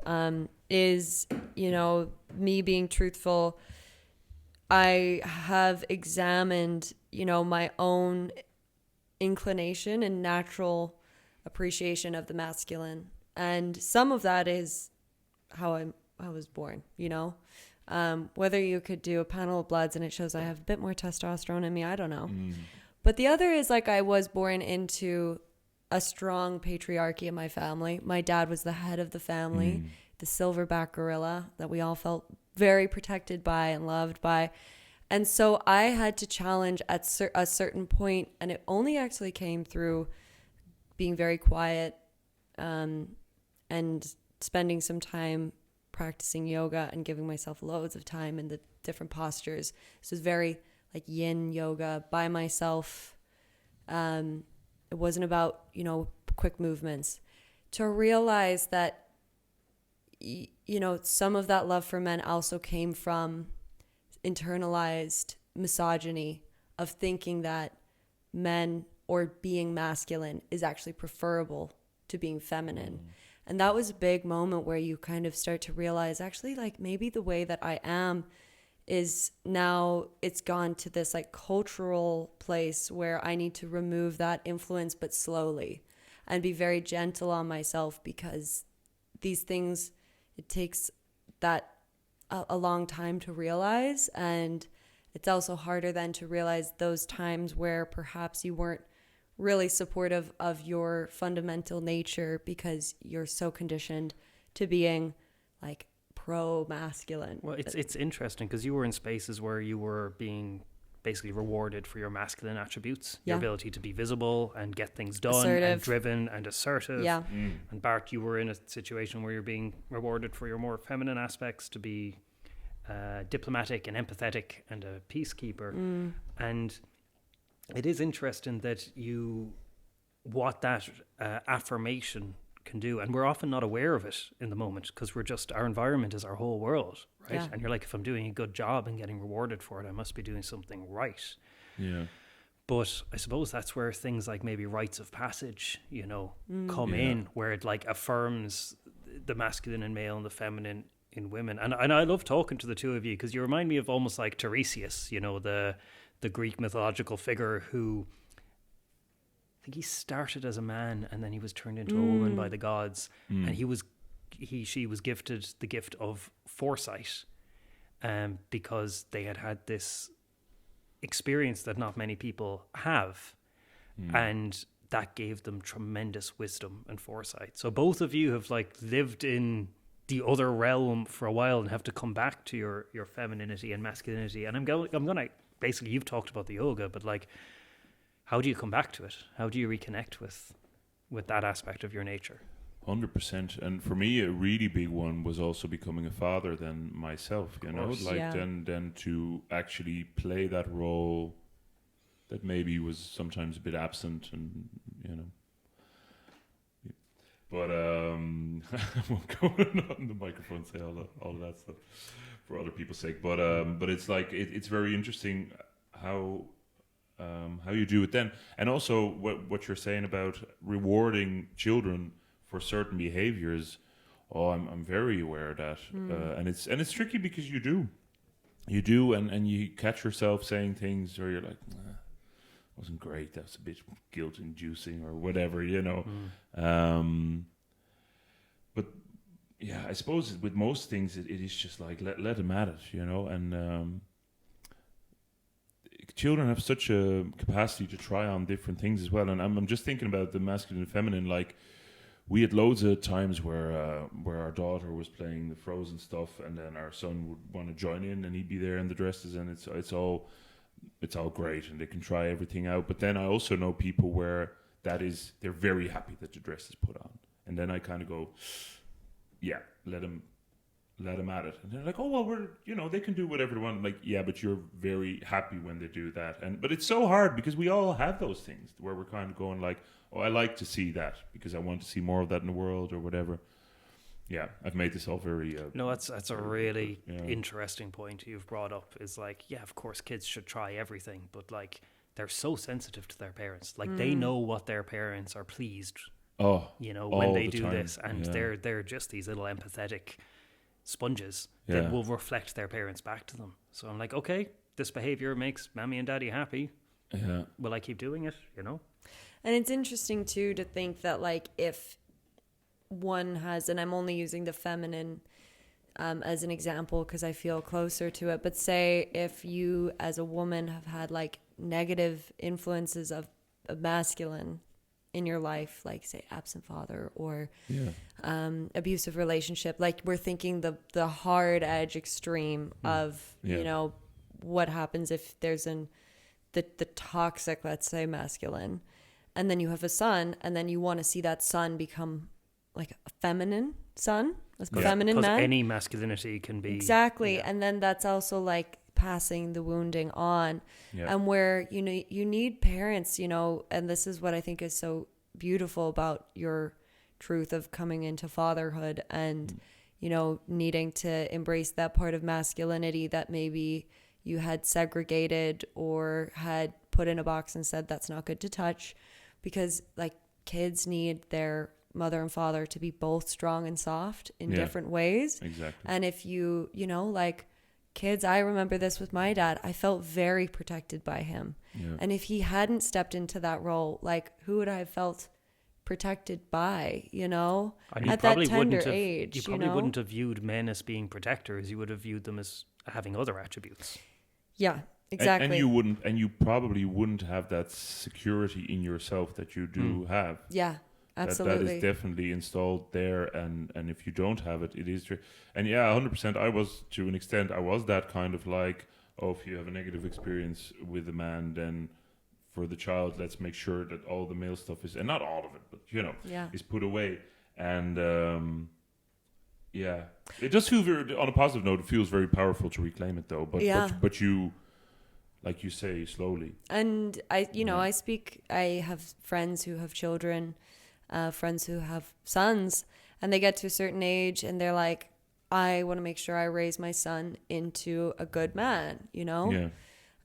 is, you know, me being truthful. I have examined, you know, my own inclination and natural appreciation of the masculine, and some of that is how I was born, you know. Whether you could do a panel of bloods and it shows I have a bit more testosterone in me, I don't know. But the other is, like, I was born into a strong patriarchy in my family. My dad was the head of the family, the silverback gorilla that we all felt very protected by and loved by. And so I had to challenge at a certain point, and it only actually came through being very quiet and spending some time practicing yoga and giving myself loads of time in the different postures. This was very like yin yoga by myself. It wasn't about, you know, quick movements. To realize that, you know, some of that love for men also came from internalized misogyny of thinking that men or being masculine is actually preferable to being feminine. And that was a big moment where you kind of start to realize, actually, like, maybe the way that I am is now it's gone to this like cultural place where I need to remove that influence, but slowly, and be very gentle on myself, because these things, it takes that a long time to realize. And it's also harder then to realize those times where perhaps you weren't really supportive of your fundamental nature because you're so conditioned to being like pro-masculine. Well, it's interesting because you were in spaces where you were being basically rewarded for your masculine attributes, your ability to be visible and get things done, assertive, and driven and assertive. Yeah. And Bart, you were in a situation where you're being rewarded for your more feminine aspects, to be diplomatic and empathetic and a peacekeeper. And it is interesting that what that affirmation can do, and we're often not aware of it in the moment because our environment is our whole world, right? Yeah. And you're like, if I'm doing a good job and getting rewarded for it, I must be doing something right. Yeah. But I suppose that's where things like maybe rites of passage, come in, where it like affirms the masculine in male and the feminine in women. And I love talking to the two of you because you remind me of almost like Tiresias, the Greek mythological figure who, I think he started as a man and then he was turned into a woman by the gods, and she was gifted the gift of foresight, because they had this experience that not many people have, and that gave them tremendous wisdom and foresight. So both of you have like lived in the other realm for a while and have to come back to your femininity and masculinity. And I'm gonna basically, you've talked about the yoga, but like, how do you come back to it? How do you reconnect with that aspect of your nature? 100%. And for me, a really big one was also becoming a father than myself, then to actually play that role that maybe was sometimes a bit absent, and but I won't go on the microphone and say all of that stuff for other people's sake, but it's like it's very interesting how you do it then, and also what you're saying about rewarding children for certain behaviors. I'm very aware of that, and it's tricky because you do, and you catch yourself saying things where you're like, wasn't great, that's a bit guilt inducing or whatever, but yeah, I suppose with most things it is just like let them at it, and children have such a capacity to try on different things as well. And I'm just thinking about the masculine and feminine. Like, we had loads of times where our daughter was playing the Frozen stuff, and then our son would want to join in, and he'd be there in the dresses, and it's all great, and they can try everything out. But then I also know people where they're very happy that the dress is put on, and then I kind of go, yeah, let them at it. And they're like, oh, well, they can do whatever they want. I'm like, yeah, but you're very happy when they do that. But it's so hard because we all have those things where we're kind of going like, oh, I like to see that because I want to see more of that in the world or whatever. Yeah, I've made this all very... no, that's a really interesting point you've brought up, is like, yeah, of course kids should try everything, but like, they're so sensitive to their parents. Like, they know what their parents are pleased, when they do this, and they're just these little empathetic sponges that will reflect their parents back to them. So I'm like, okay, this behavior makes mommy and daddy happy. Yeah. Will I keep doing it? And it's interesting too to think that, like, if one has, and I'm only using the feminine as an example because I feel closer to it, but say if you as a woman have had like negative influences of masculine in your life, like say absent father or abusive relationship, like we're thinking the hard edge extreme of what happens if there's the toxic, let's say, masculine, and then you have a son, and then you want to see that son become like a feminine son, a feminine man. Any masculinity can be exactly, and then that's also like passing the wounding on, and where you need parents, and this is what I think is so beautiful about your truth of coming into fatherhood and needing to embrace that part of masculinity that maybe you had segregated or had put in a box and said that's not good to touch, because like kids need their mother and father to be both strong and soft in different ways. Exactly. And if you like kids, I remember this with my dad, I felt very protected by him. And if he hadn't stepped into that role, like, who would I have felt protected by, at that tender age? You probably wouldn't have viewed men as being protectors. You would have viewed them as having other attributes. Yeah, exactly. And you probably wouldn't have that security in yourself that you do have. Yeah. Absolutely. That is definitely installed there, and if you don't have it, it is true. And 100%, I was, to an extent, I was that kind of like, oh, if you have a negative experience with a man, then for the child, let's make sure that all the male stuff is, and not all of it, but is put away. And Yeah, it does feel very. On a positive note, it feels very powerful to reclaim it, though. But but you, like you say, slowly. And I have friends who have children, friends who have sons, and they get to a certain age and they're like, I want to make sure I raise my son into a good man, Yeah.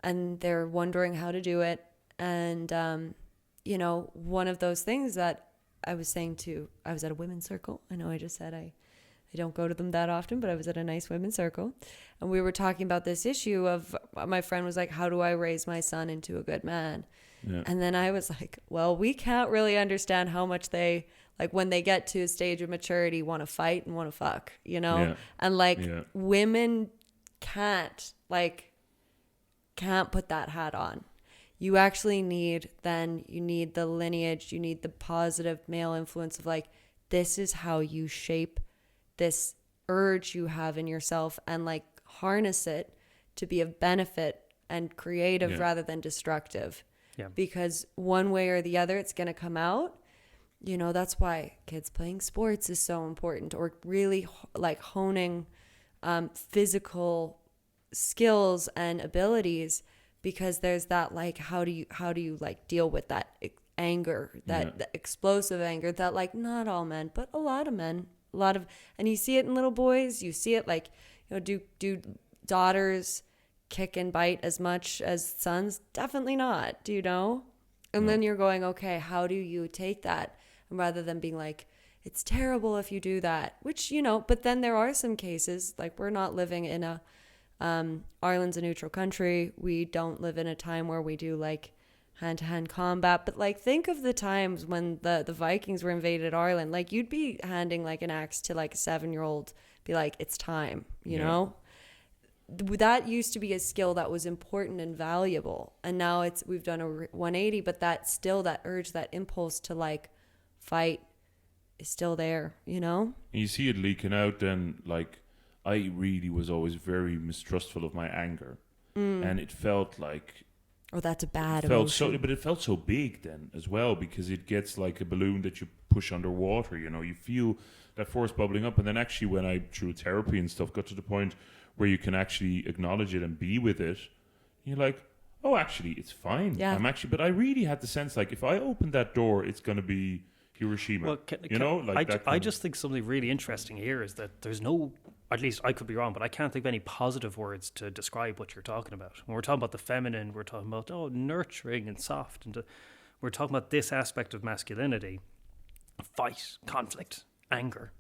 And they're wondering how to do it. And, one of those things that I was at a women's circle. I know I just said I don't go to them that often, but I was at a nice women's circle. And we were talking about this issue of, my friend was like, how do I raise my son into a good man? Yeah. And then I was like, well, we can't really understand how much they, like, when they get to a stage of maturity, want to fight and want to fuck, Yeah. And women can't put that hat on. You actually need the lineage, you need the positive male influence of this is how you shape this urge you have in yourself and harness it to be of benefit and creative rather than destructive. Yeah. Because one way or the other, it's going to come out. That's why kids playing sports is so important, or really honing physical skills and abilities, because there's that how do you deal with that anger, that explosive anger that not all men, but a lot of men, and you see it in little boys, you see it do daughters kick and bite as much as sons? Definitely not. Do you know? And then you're going, okay, how do you take that? And rather than being it's terrible if you do that, which, but then there are some cases, we're not living in a, Ireland's a neutral country. We don't live in a time where we do hand-to-hand combat, but think of the times when the Vikings were invaded Ireland. You'd be handing an axe to a 7-year-old, be it's time, you know? That used to be a skill that was important and valuable, and now we've done a 180, but that urge, that impulse to fight is still there, And you see it leaking out then, I really was always very mistrustful of my anger, and it felt that's a bad emotion. But it felt so big then as well, because it gets like a balloon that you push underwater, you feel that force bubbling up. And then actually when I, through therapy and stuff, got to the point where you can actually acknowledge it and be with it, you're like, oh, actually, it's fine. Yeah. But I really had the sense, if I open that door, it's going to be Hiroshima. Well, I just think something really interesting here is that there's no, at least I could be wrong, but I can't think of any positive words to describe what you're talking about. When we're talking about the feminine, we're talking about, nurturing and soft. And we're talking about this aspect of masculinity, fight, conflict, anger,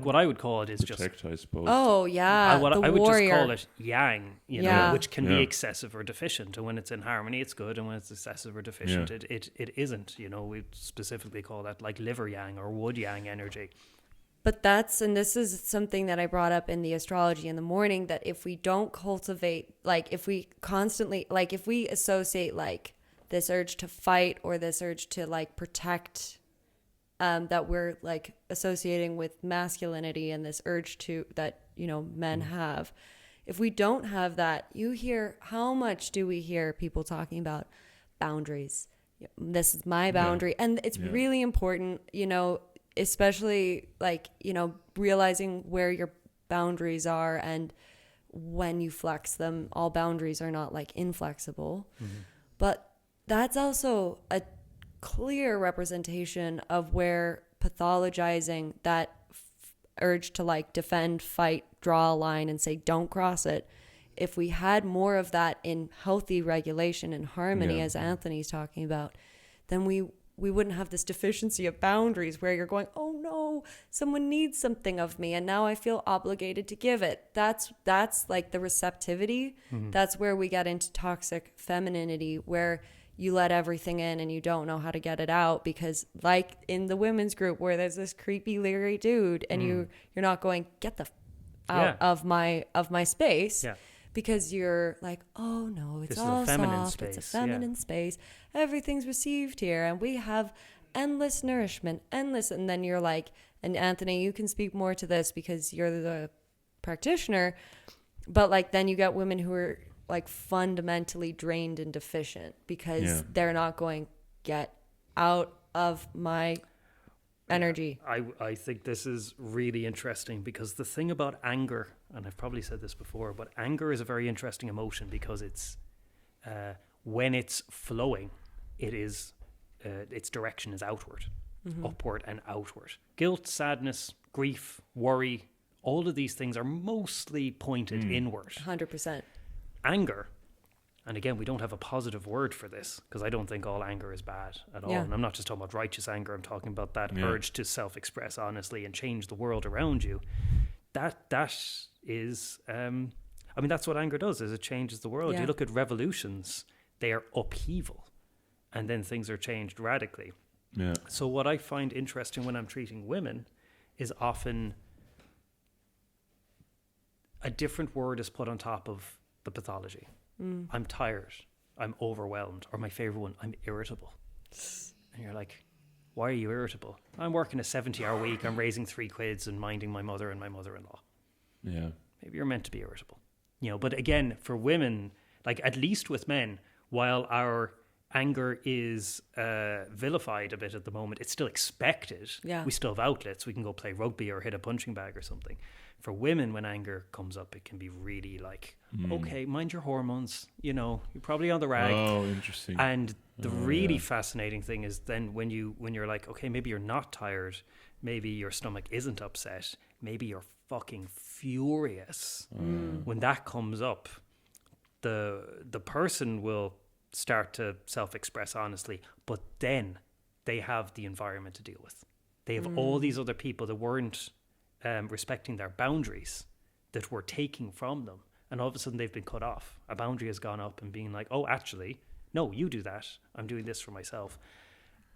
What I would call it is protect, just... I suppose. Oh, yeah, I would warrior. just call it yang, know, which can be excessive or deficient. And when it's in harmony, it's good. And when it's excessive or deficient, it isn't. We specifically call that liver yang or wood yang energy. But this is something that I brought up in the astrology in the morning, that if we don't cultivate, if we constantly, if we associate this urge to fight or this urge to protect, that we're associating with masculinity and this urge that men have. If we don't have that, how much do we hear people talking about boundaries? This is my boundary. And it's really important, especially realizing where your boundaries are and when you flex them. All boundaries are not inflexible, but that's also a clear representation of where pathologizing that urge to defend, fight, draw a line and say don't cross it. If we had more of that in healthy regulation and harmony, as Anthony's talking about, then we wouldn't have this deficiency of boundaries where you're going, oh no, someone needs something of me and now I feel obligated to give it. That's the receptivity. That's where we get into toxic femininity, where you let everything in and you don't know how to get it out, because in the women's group where there's this creepy leery dude and you're not going, get the out of my space. Yeah. Because you're oh no, it's all soft, space. It's a feminine space. Everything's received here and we have endless nourishment, and then you're and Anthony, you can speak more to this because you're the practitioner, but then you get women who are fundamentally drained and deficient because they're not going, get out of my energy. I think this is really interesting because the thing about anger, and I've probably said this before, but anger is a very interesting emotion because it's when it's flowing, it is its direction is outward, upward and outward. Guilt, sadness, grief, worry, all of these things are mostly pointed inward. 100%. Anger, and again, we don't have a positive word for this because I don't think all anger is bad at all. Yeah. And I'm not just talking about righteous anger. I'm talking about that urge to self-express honestly and change the world around you. That is, I mean, that's what anger does, is it changes the world. Yeah. You look at revolutions, they are upheaval, and then things are changed radically. Yeah. So what I find interesting when I'm treating women is often a different word is put on top of the pathology. I'm tired, I'm overwhelmed, or my favorite one, I'm irritable. And you're like, why are you irritable? I'm working a 70-hour week, I'm raising 3 kids and minding my mother and my mother-in-law. Yeah. Maybe you're meant to be irritable. You know, but again, for women, like at least with men, while our anger is vilified a bit at the moment, it's still expected. Yeah. We still have outlets. We can go play rugby or hit a punching bag or something. For women, when anger comes up, it can be really like, okay, mind your hormones. You know, you're probably on the rag. Oh, interesting. And the really fascinating thing is then when you're like, okay, maybe you're not tired, maybe your stomach isn't upset, maybe you're fucking furious. When that comes up, the person will start to self-express honestly, but then they have the environment to deal with. They have all these other people that weren't respecting their boundaries that were taking from them, and all of a sudden they've been cut off. A boundary has gone up and being like, oh, actually, no, you do that. I'm doing this for myself.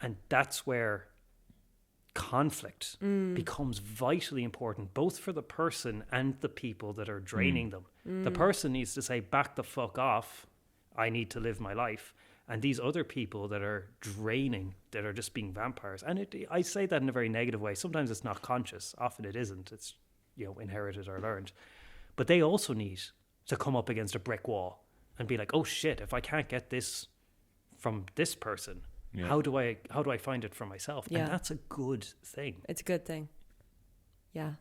And that's where conflict becomes vitally important, both for the person and the people that are draining them. The person needs to say, back the fuck off. I need to live my life. And these other people that are draining, that are just being vampires. And I say that in a very negative way. Sometimes it's not conscious. Often it isn't. It's, you know, inherited or learned. But they also need to come up against a brick wall and be like, oh shit, if I can't get this from this person, how do I find it for myself? Yeah. And that's a good thing. It's a good thing. Yeah.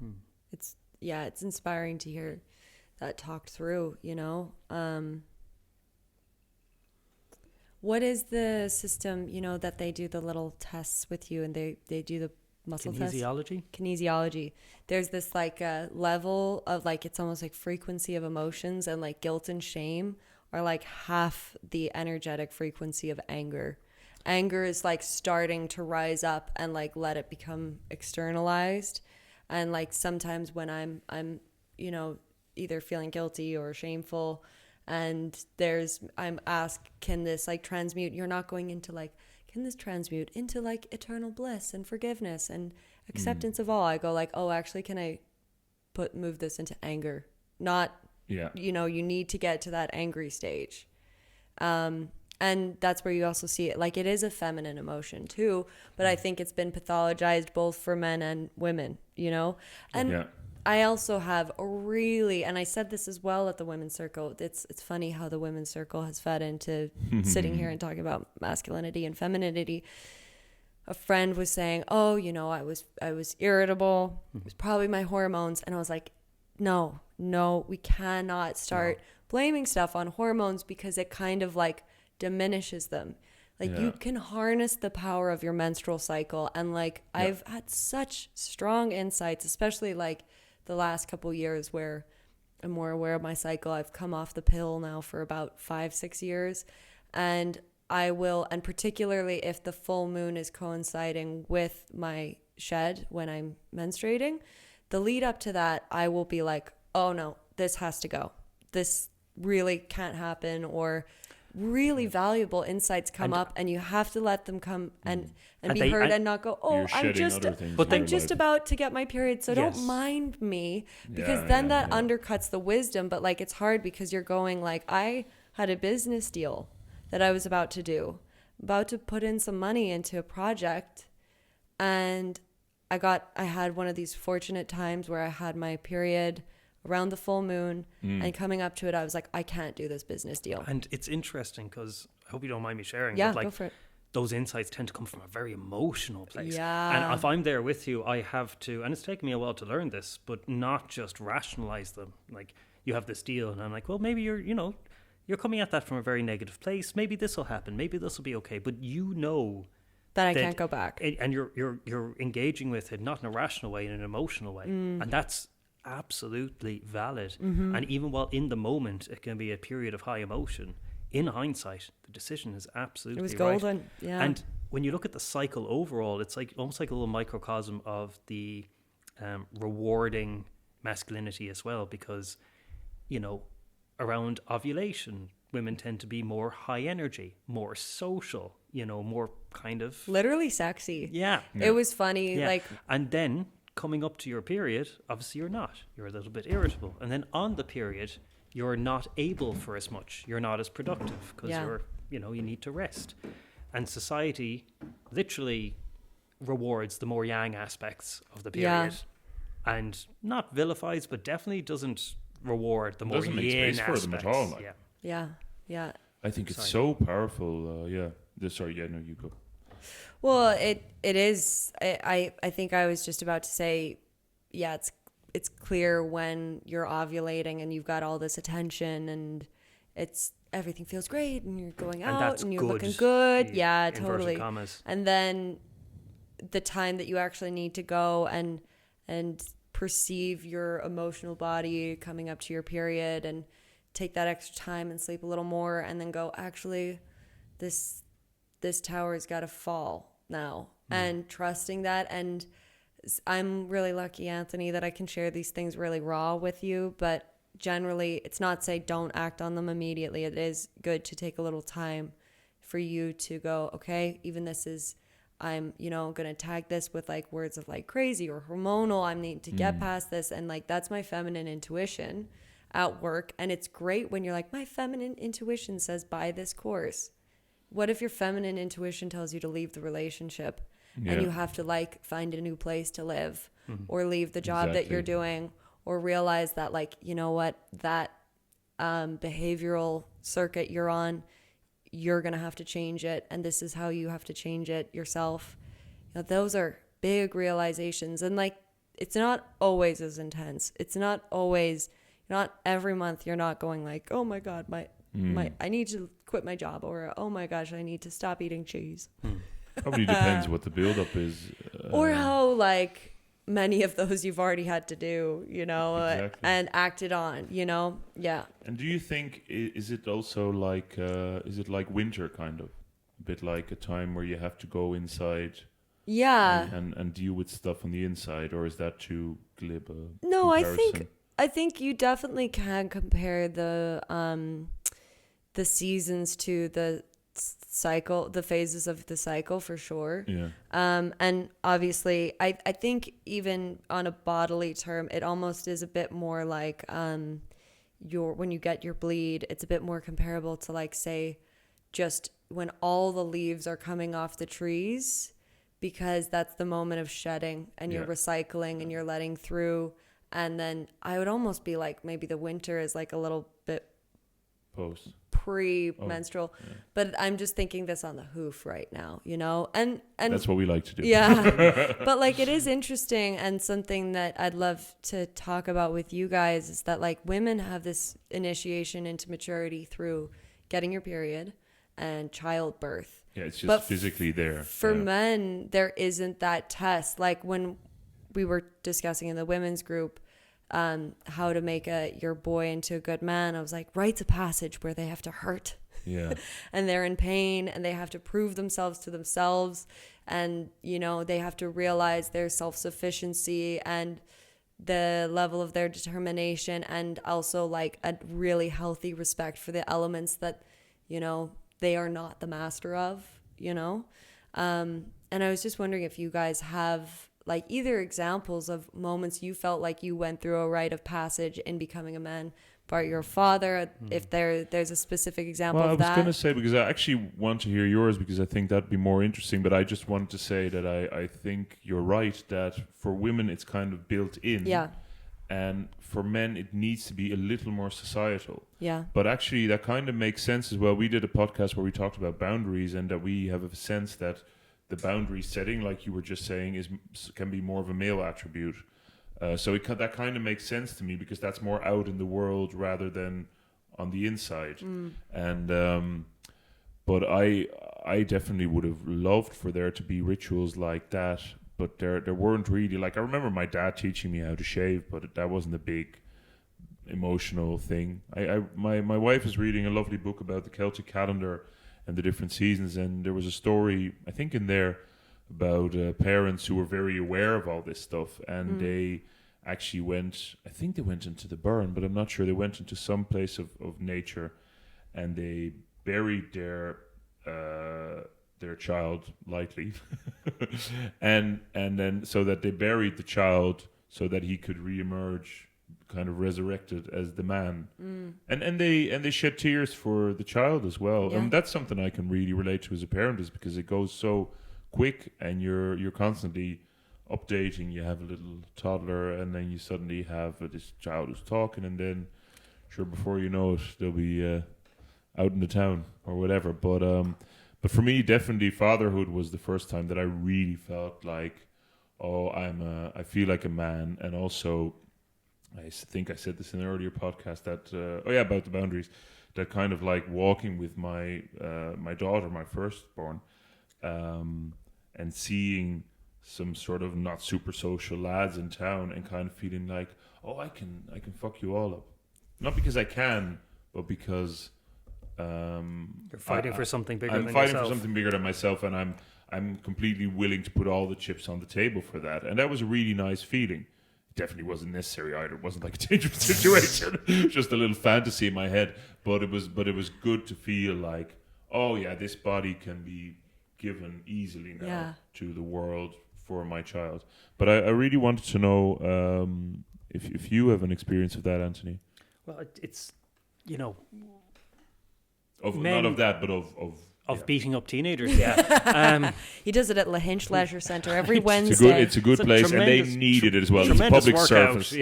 It's inspiring to hear that talked through, you know. What is the system, you know, that they do the little tests with you and they do the muscle test? Kinesiology. There's this like level of like, it's almost like frequency of emotions, and like guilt and shame are like half the energetic frequency of anger. Anger is like starting to rise up and like let it become externalized. And like sometimes when I'm, you know, either feeling guilty or shameful, and I'm asked, can this like transmute? You're not going into like, can this transmute into like eternal bliss and forgiveness and acceptance of all? I go like, oh, actually, can I move this into anger? Not, you know, you need to get to that angry stage. And that's where you also see it. Like, it is a feminine emotion too, but I think it's been pathologized both for men and women, you know? And I also have and I said this as well at the women's circle. It's funny how the women's circle has fed into sitting here and talking about masculinity and femininity. A friend was saying, oh, you know, I was irritable. It was probably my hormones. And I was like, no, we cannot start blaming stuff on hormones, because it kind of like diminishes them. Like you can harness the power of your menstrual cycle. And like, I've had such strong insights, especially like the last couple years where I'm more aware of my cycle. I've come off the pill now for about 5-6 years, and and particularly if the full moon is coinciding with my shed when I'm menstruating, the lead up to that, I will be like, oh no, this has to go. This really can't happen, or really valuable insights come up, and you have to let them come and be heard, and not go, oh, I'm just about to get my period, so don't mind me, because then that undercuts the wisdom. But like, it's hard because you're going like, I had a business deal that I was about to put in some money into a project, and I had one of these fortunate times where I had my period around the full moon, and coming up to it, I was like, I can't do this business deal. And it's interesting because, I hope you don't mind me sharing. Yeah, but like, go for it. those insights tend to come from a very emotional place. Yeah. And if I'm there with you, I have to, and it's taken me a while to learn this, but not just rationalize them. Like, you have this deal, and I'm like, well, maybe you're coming at that from a very negative place. Maybe this will happen. Maybe this will be okay. But that I can't go back. And you're engaging with it not in a rational way, in an emotional way. And that's absolutely valid. And even while in the moment it can be a period of high emotion, in hindsight, the decision is absolutely right. It was golden. Yeah. And when you look at the cycle overall, it's like almost like a little microcosm of the rewarding masculinity as well, because, around ovulation, women tend to be more high energy, more social, more kind of literally sexy. Yeah. It was funny. Yeah. And then coming up to your period, obviously you're not. You're a little bit irritable. And then on the period, you're not able for as much. You're not as productive because you need to rest. And society literally rewards the more yang aspects of the period. And not vilifies, but definitely doesn't reward the more yin space aspects. for them at all. Like. Yeah. I think it's so powerful. No, you go. Well, it is. I think I was just about to say, it's clear when you're ovulating and you've got all this attention and everything feels great and you're going out and you're looking good. Yeah, totally. Commas. And then the time that you actually need to go and perceive your emotional body coming up to your period and take that extra time and sleep a little more and then go, actually, this tower's got to fall now. And trusting that. And I'm really lucky, Anthony, that I can share these things really raw with you, but generally it's not say don't act on them immediately. It is good to take a little time for you to go, okay, even this is, I'm, going to tag this with like words of like crazy or hormonal. I need to get past this. And like, that's my feminine intuition at work. And it's great when you're like, my feminine intuition says buy this course. What if your feminine intuition tells you to leave the relationship and you have to like find a new place to live or leave the job that you're doing or realize that like, you know what, that behavioral circuit you're on, you're going to have to change it. And this is how you have to change it yourself. Those are big realizations. And like, it's not always as intense. It's not always, not every month you're not going like, oh my God, I need to quit my job, or oh my gosh, I need to stop eating cheese. Probably depends what the build-up is. Or how like many of those you've already had to do, exactly. And acted on, Yeah. And do you think, is it also like, is it like winter kind of? A bit like a time where you have to go inside and deal with stuff on the inside, or is that too glib a No, comparison? I think you definitely can compare the seasons to the cycle, the phases of the cycle for sure. Yeah. And obviously I think even on a bodily term, it almost is a bit more like when you get your bleed, it's a bit more comparable to like, say, just when all the leaves are coming off the trees, because that's the moment of shedding and you're recycling and you're letting through. And then I would almost be like, maybe the winter is like a little bit Post. pre-menstrual, but I'm just thinking this on the hoof right now, and that's what we like to do. Yeah. But like, it is interesting, and something that I'd love to talk about with you guys is that like women have this initiation into maturity through getting your period and childbirth. Yeah, it's just physically there. For men, there isn't that test. Like when we were discussing in the women's group how to make your boy into a good man, I was like, rites of passage where they have to hurt. Yeah. And they're in pain and they have to prove themselves to themselves, and they have to realize their self-sufficiency and the level of their determination, and also like a really healthy respect for the elements that they are not the master of. And I was just wondering if you guys have like either examples of moments you felt like you went through a rite of passage in becoming a man. Bart, your father, if there's a specific example of that. I was going to say, because I actually want to hear yours, because I think that'd be more interesting, but I just wanted to say that I think you're right, that for women it's kind of built in. Yeah. and for men it needs to be a little more societal. Yeah. But actually that kind of makes sense as well. We did a podcast where we talked about boundaries, and that we have a sense that the boundary setting, like you were just saying, can be more of a male attribute. So that kind of makes sense to me, because that's more out in the world rather than on the inside. And but I definitely would have loved for there to be rituals like that, but there weren't really. Like, I remember my dad teaching me how to shave, but that wasn't a big emotional thing. My wife is reading a lovely book about the Celtic calendar and the different seasons, and there was a story, I think, in there about parents who were very aware of all this stuff, and they actually went, I think they went into the burn, but I'm not sure, they went into some place of nature, and they buried their child lightly and then so that they buried the child so that he could reemerge kind of resurrected as the man. And they shed tears for the child as well. Yeah. And that's something I can really relate to as a parent, is because it goes so quick, and you're constantly updating. You have a little toddler, and then you suddenly have this child who's talking, and then sure, before you know it, they'll be out in the town or whatever. But for me, definitely fatherhood was the first time that I really felt like, oh, I feel like a man. And also, I think I said this in an earlier podcast that about the boundaries, that kind of like walking with my daughter, my firstborn, and seeing some sort of not super social lads in town, and kind of feeling like, oh, I can fuck you all up, not because I can, but because You're fighting for something bigger I'm than fighting yourself. for something bigger than myself, and I'm completely willing to put all the chips on the table for that. And that was a really nice feeling. It definitely wasn't necessary either. It wasn't like a dangerous situation. Just a little fantasy in my head. But it was good to feel like, oh yeah, this body can be given easily now to the world for my child. But I really wanted to know if you have an experience of that, Anthony. Well, it's, you know, Of men, not of that, but of beating up teenagers. Yeah. He does it at Lahinch Leisure Centre every Wednesday. It's a good place, and they needed it as well. It's a Tremendous public workout. service.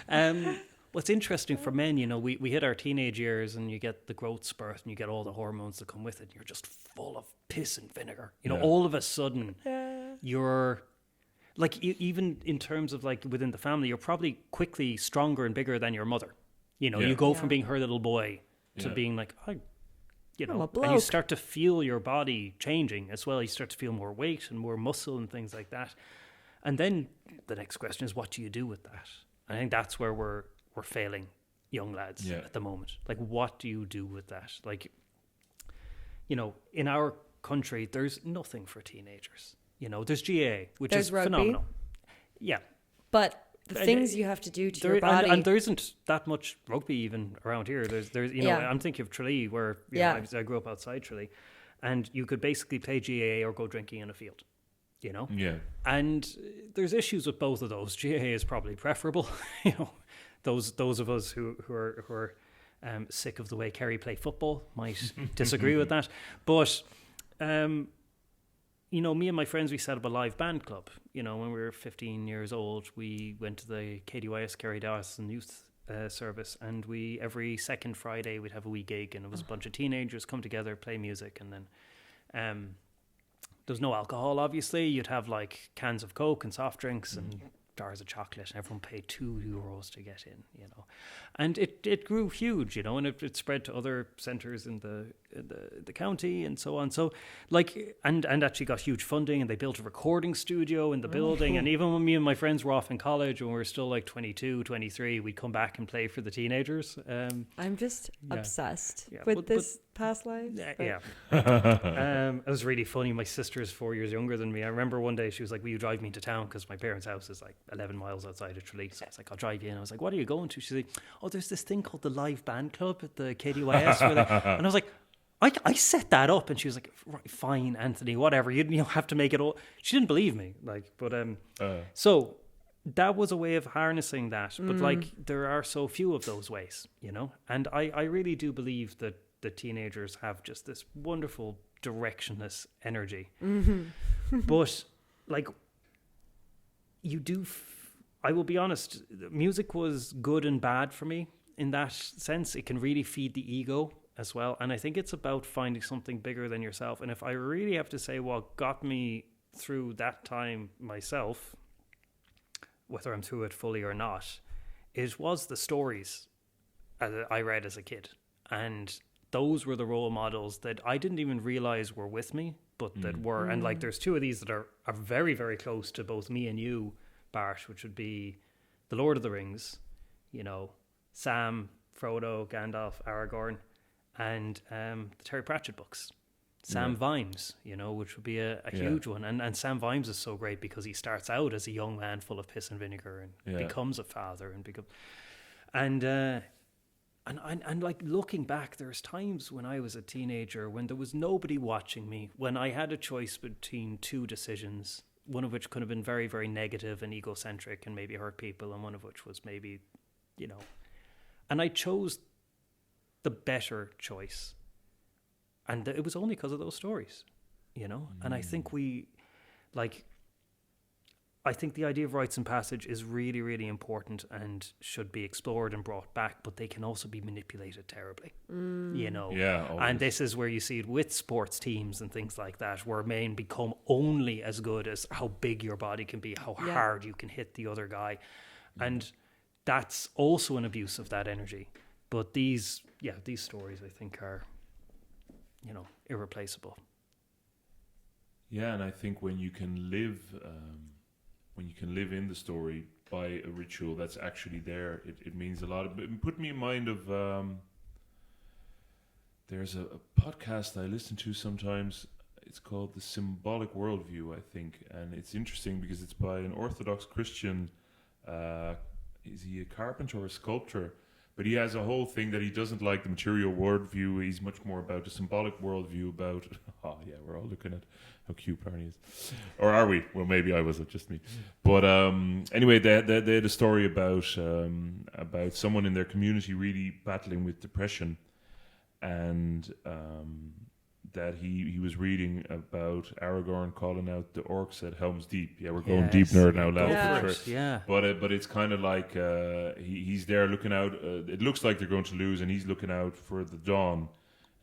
Yeah. What's interesting for men, you know, we hit our teenage years, and you get the growth spurt, and you get all the hormones that come with it. And you're just full of piss and vinegar. You know, all of a sudden, you're like, even in terms of like within the family, you're probably quickly stronger and bigger than your mother. You know, you go from being her little boy to being like, you know, and you start to feel your body changing as well. You start to feel more weight and more muscle and things like that. And then the next question is, what do you do with that? I think that's where we're failing young lads at the moment. Like, what do you do with that? Like, you know, in our country, there's nothing for teenagers. You know, there's GAA, which is rugby. phenomenal. Yeah. But the things you have to do to your body. And there isn't that much rugby even around here. There's you know, I'm thinking of Tralee, where you know, I grew up outside Tralee, and you could basically play GAA or go drinking in a field, you know? Yeah. And there's issues with both of those. GAA is probably preferable, you know. Those of us who are sick of the way Kerry play football might disagree with that. But you know, me and my friends, we set up a live band club. You know, when we were 15 years old, we went to the KDYS, Kerry Dawson Youth Service, and every second Friday we'd have a wee gig, and it was a bunch of teenagers come together, play music, and then there's no alcohol, obviously. You'd have like cans of Coke and soft drinks and jars of chocolate, and everyone paid €2 to get in, you know. And it grew huge, you know, and it spread to other centres in the county and so on. So like, and actually got huge funding, and they built a recording studio in the building. And even when me and my friends were off in college, when we were still like 22, 23, we'd come back and play for the teenagers. I'm just obsessed with this past lives. Yeah. It was really funny. My sister's 4 years younger than me. I remember one day she was like, will you drive me into town? Because my parents' house is like 11 miles outside of Tralee. So I was like, I'll drive you in. I was like, what are you going to? She's like, oh, there's this thing called the Live Band Club at the KDYS. And I was like, I set that up. And she was like, right, fine, Anthony, whatever. You don't have to make it all. She didn't believe me. Like, but so that was a way of harnessing that. But like, there are so few of those ways, you know. And I really do believe that the teenagers have just this wonderful directionless energy. But like, you do. I will be honest, music was good and bad for me in that sense. It can really feed the ego as well. And I think it's about finding something bigger than yourself. And if I really have to say what got me through that time myself, whether I'm through it fully or not, it was the stories I read as a kid. And those were the role models that I didn't even realize were with me, but that were. And like, there's two of these that are very, very close to both me and you, Bart, which would be The Lord of the Rings, you know, Sam, Frodo, Gandalf, Aragorn, and the Terry Pratchett books. Sam Vimes, you know, which would be a huge one. And Sam Vimes is so great because he starts out as a young man full of piss and vinegar and becomes a father and like looking back, there's times when I was a teenager when there was nobody watching me, when I had a choice between two decisions, one of which could have been very, very negative and egocentric and maybe hurt people, and one of which was maybe, you know, and I chose the better choice. And it was only because of those stories, you know? And I think I think the idea of rites and passage is really, really important and should be explored and brought back, but they can also be manipulated terribly, you know? Yeah. Always. And this is where you see it with sports teams and things like that, where men become only as good as how big your body can be, how hard you can hit the other guy. And that's also an abuse of that energy. But these stories, I think, are, you know, irreplaceable. Yeah, and I think when you can live in the story by a ritual that's actually there, it means a lot. It put me in mind of there's a podcast I listen to sometimes. It's called The Symbolic Worldview, I think, and it's interesting because it's by an Orthodox Christian. Is he a carpenter or a sculptor? But he has a whole thing that he doesn't like the material worldview. He's much more about the symbolic worldview about, we're all looking at how cute Barney is. Or are we? Well, maybe I was, just me. But anyway, they had a story about someone in their community really battling with depression. And that he was reading about Aragorn calling out the orcs at Helm's Deep. Yeah, we're going deep nerd now, lads. Yeah. But it's kind of like he's there looking out. It looks like they're going to lose, and he's looking out for the dawn.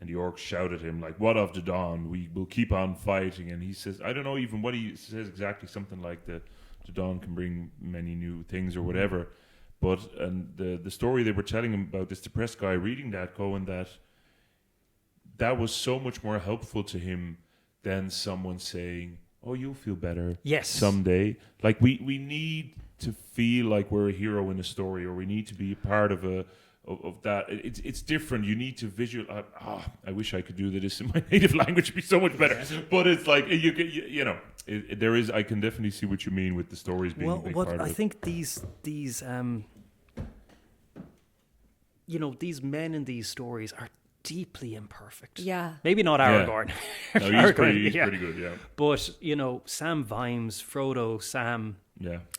And the orcs shout at him like, "What of the dawn? We will keep on fighting." And he says, I don't know even what he says exactly. Something like the dawn can bring many new things or whatever. But and the story they were telling him about this depressed guy reading that, going that was so much more helpful to him than someone saying, "Oh, you'll feel better someday." Like we need to feel like we're a hero in a story, or we need to be a part of that. It's different. You need to visual. I wish I could do this in my native language. It'd be so much better. But it's like you know, there is. I can definitely see what you mean with the stories being a big part of it. I think these you know, these men in these stories are deeply imperfect. Yeah. Maybe not Aragorn. No, he's pretty good, yeah. But, you know, Sam Vimes, Frodo, Sam,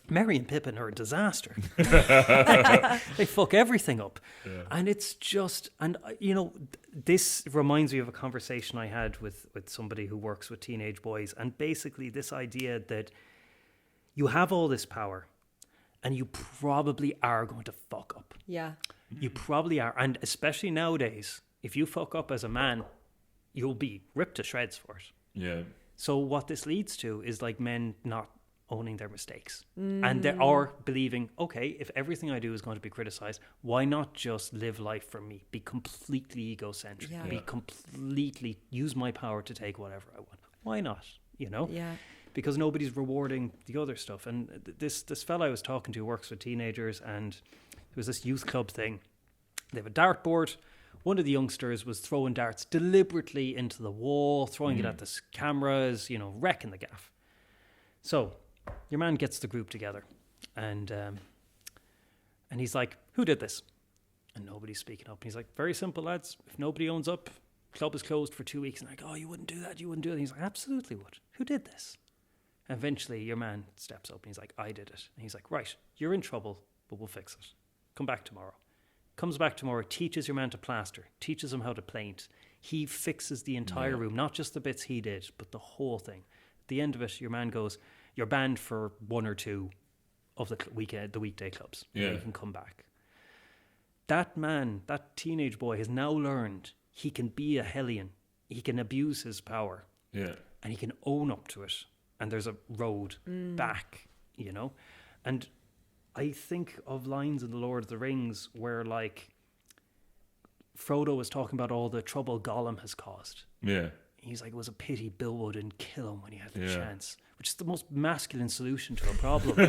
Merry and Pippin are a disaster. They fuck everything up. Yeah. And it's just, and, you know, this reminds me of a conversation I had with somebody who works with teenage boys. And basically this idea that you have all this power and you probably are going to fuck up. Yeah. You probably are. And especially nowadays, if you fuck up as a man, you'll be ripped to shreds for it. Yeah. So what this leads to is like men not owning their mistakes. And they are believing, okay, if everything I do is going to be criticized, why not just live life for me? Be completely egocentric. Yeah. Be completely, use my power to take whatever I want. Why not? You know? Yeah. Because nobody's rewarding the other stuff. And this fella I was talking to works with teenagers, and there was this youth club thing. They have a dartboard. One of the youngsters was throwing darts deliberately into the wall, throwing it at the cameras, you know, wrecking the gaff. So your man gets the group together, and he's like, "Who did this?" And nobody's speaking up. And he's like, "Very simple, lads. If nobody owns up, club is closed for 2 weeks." And like, "Oh, you wouldn't do that. You wouldn't do it." And he's like, "Absolutely would. Who did this?" And eventually your man steps up and he's like, "I did it." And he's like, "Right, you're in trouble, but we'll fix it. Come back tomorrow." Comes back tomorrow, teaches your man to plaster, teaches him how to paint. He fixes the entire room, not just the bits he did, but the whole thing. At the end of it, your man goes, "You're banned for 1 or 2 of the weekday clubs. Yeah. He can come back. That man, that teenage boy, has now learned he can be a hellion. He can abuse his power. Yeah. And he can own up to it. And there's a road back, you know? And I think of lines in The Lord of the Rings where, like, Frodo was talking about all the trouble Gollum has caused. Yeah. He's like, it was a pity Bilbo didn't kill him when he had the chance, which is the most masculine solution to a problem,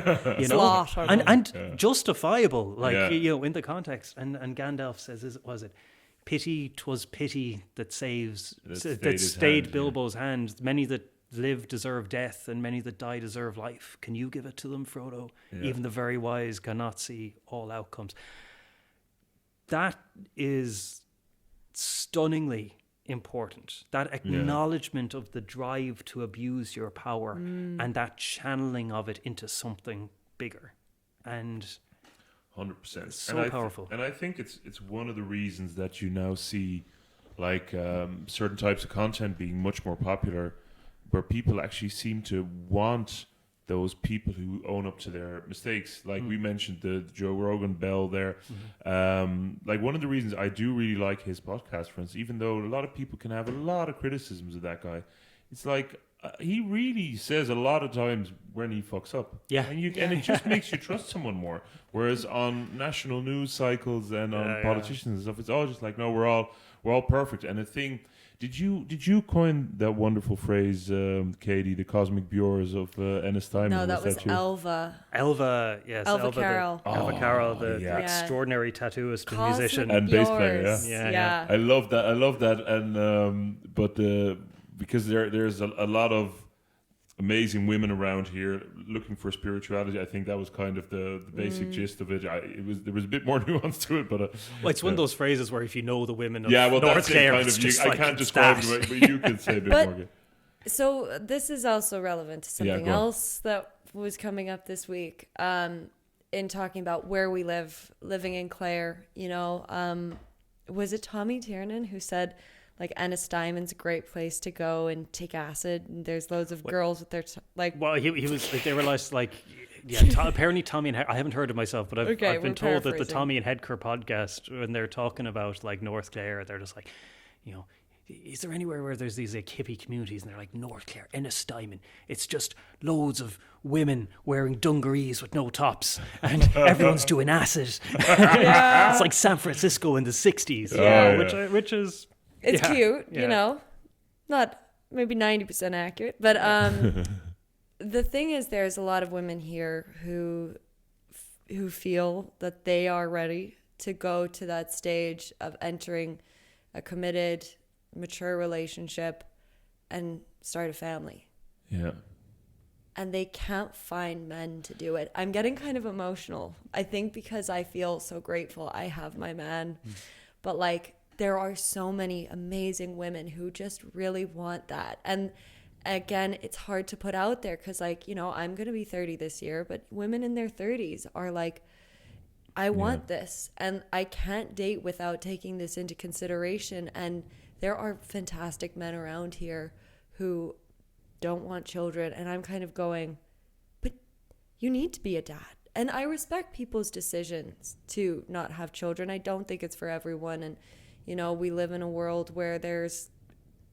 you know, and justifiable, like, you know, in the context. And Gandalf says, pity? 'Twas pity that stayed Bilbo's hand. Many that live deserve death, and many that die deserve life. Can you give it to them, Frodo? Yeah. Even the very wise cannot see all outcomes. That is stunningly important. That acknowledgement of the drive to abuse your power and that channeling of it into something bigger. And 100%. So powerful. And I think it's one of the reasons that you now see, like, certain types of content being much more popular, where people actually seem to want those people who own up to their mistakes. Like we mentioned the Joe Rogan bell there. Like, one of the reasons I do really like his podcast, for instance, even though a lot of people can have a lot of criticisms of that guy, it's like he really says a lot of times when he fucks up. Yeah. And it just makes you trust someone more. Whereas on national news cycles and on politicians and stuff, it's all just like, no, we're all perfect. And the thing, did you coin that wonderful phrase, Katie, the cosmic bures of Ennis Diamond? No, that was Elva. Elva, yes. Elva Carroll. Elva Carroll, the extraordinary tattooist and musician. And bass player, yeah. I love that. And because there's a lot of amazing women around here looking for spirituality. I think that was kind of the basic gist of it. There was a bit more nuance to it, but well, it's one of those phrases where if you know the women of North Clare, kind it's of just I can't describe it, but you could say a bit more. So this is also relevant to something else that was coming up this week. In talking about where we living in Clare, you know, was it Tommy Tiernan who said, like, Ennis Diamond's a great place to go and take acid, and there's loads of girls with their well, he was like, they realized, like, apparently Tommy and I haven't heard it myself, but I've been told that the Tommy and Hedker podcast, when they're talking about, like, North Clare, they're just like, you know, is there anywhere where there's these, like, hippie communities? And they're like, North Clare, Ennis Diamond, it's just loads of women wearing dungarees with no tops, and everyone's doing acid. It's like San Francisco in the 60s, which is... It's cute, you know, not maybe 90% accurate, but the thing is, there's a lot of women here who feel that they are ready to go to that stage of entering a committed, mature relationship and start a family. Yeah. And they can't find men to do it. I'm getting kind of emotional. I think because I feel so grateful I have my man, but, like, there are so many amazing women who just really want that. And again, it's hard to put out there because, like, you know, I'm going to be 30 this year, but women in their 30s are like, I want this, and I can't date without taking this into consideration. And there are fantastic men around here who don't want children. And I'm kind of going, but you need to be a dad. And I respect people's decisions to not have children. I don't think it's for everyone. And you know, we live in a world where there's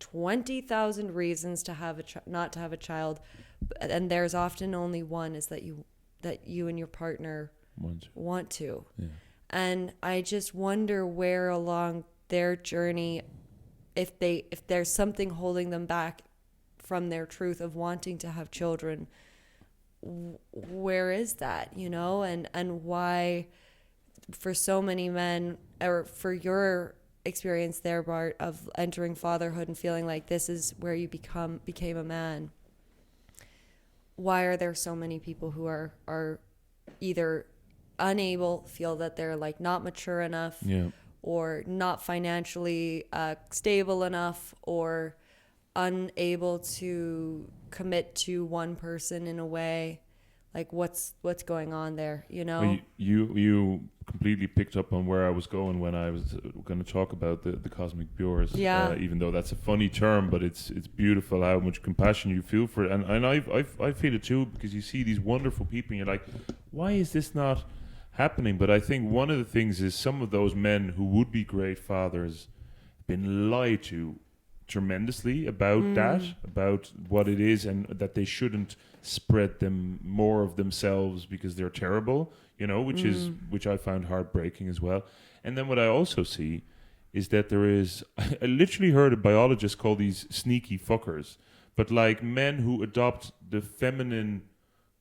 20,000 reasons to have not to have a child, and there's often only one, is that you and your partner want to. Yeah. And I just wonder where along their journey, if there's something holding them back from their truth of wanting to have children, where is that, you know, and why for so many men, or for your experience there, Bart, of entering fatherhood and feeling like this is where you became a man, why are there so many people who are either unable, feel that they're, like, not mature enough, or not financially stable enough, or unable to commit to one person in a way? Like, what's going on there, you know? Well, you completely picked up on where I was going when I was going to talk about the cosmic pures. Yeah. Even though that's a funny term, but it's beautiful how much compassion you feel for it, and I feel it too, because you see these wonderful people and you're like, why is this not happening? But I think one of the things is some of those men who would be great fathers have been lied to tremendously about that, about what it is, and that they shouldn't spread them more of themselves because they're terrible, which I found heartbreaking as well. And then what I also see is that there is, I literally heard a biologist call these sneaky fuckers, but like men who adopt the feminine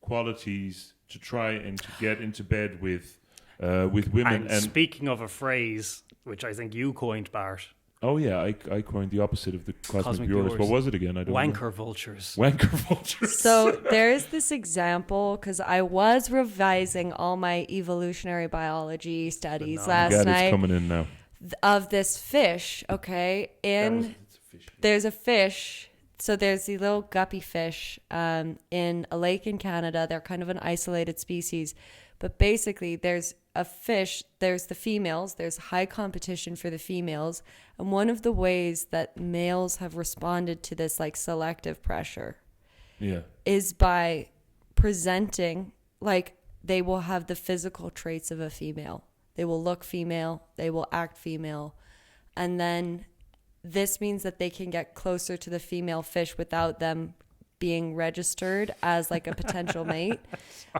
qualities to try and to get into bed with women. And speaking of a phrase, which I think you coined, Bart. Oh yeah, I coined the opposite of the cosmic viewers. What was it again? I don't know. Wanker vultures. Wanker vultures. So there's this example, because I was revising all my evolutionary biology studies last night. It's coming in now. Of this fish, okay? There's a fish. So there's the little guppy fish in a lake in Canada. They're kind of an isolated species. But basically, there's a fish, there's the females, there's high competition for the females. And one of the ways that males have responded to this like selective pressure is by presenting, like they will have the physical traits of a female. They will look female, they will act female. And then this means that they can get closer to the female fish without them being registered as like a potential mate.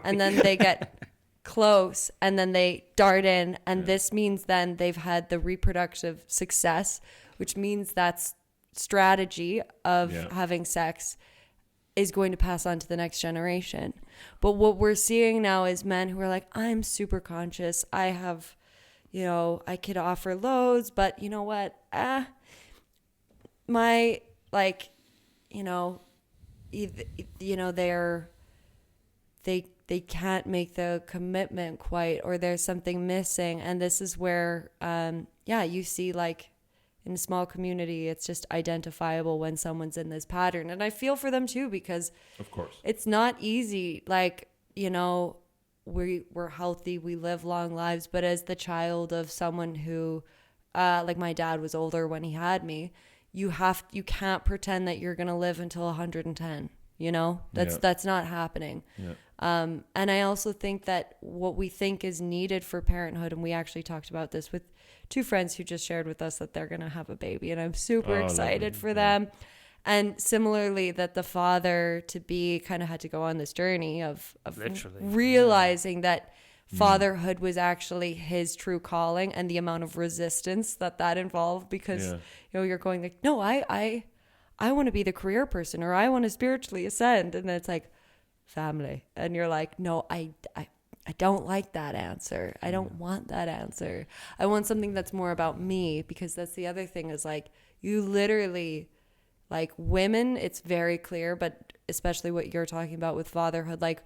And then they get close and then they dart in, and this means then they've had the reproductive success, which means that's strategy of having sex is going to pass on to the next generation. But what we're seeing now is men who are like, I'm super conscious, I have, I could offer loads, but you know what, my like, they can't make the commitment quite, or there's something missing. And this is where, you see like in a small community, it's just identifiable when someone's in this pattern. And I feel for them too, because of course it's not easy. Like, we're healthy, we live long lives, but as the child of someone who, like my dad was older when he had me, you can't pretend that you're going to live until 110. That's not happening. And I also think that what we think is needed for parenthood, and we actually talked about this with two friends who just shared with us that they're going to have a baby, and I'm super excited for them. And similarly, that the father to be kind of had to go on this journey of realizing that fatherhood was actually his true calling, and the amount of resistance that involved, because you're going like, no, I want to be the career person, or I want to spiritually ascend, and then it's like family, and you're like, no, I don't like that answer. I don't want that answer. I want something that's more about me, because that's the other thing is like, you literally, like women, it's very clear, but especially what you're talking about with fatherhood, like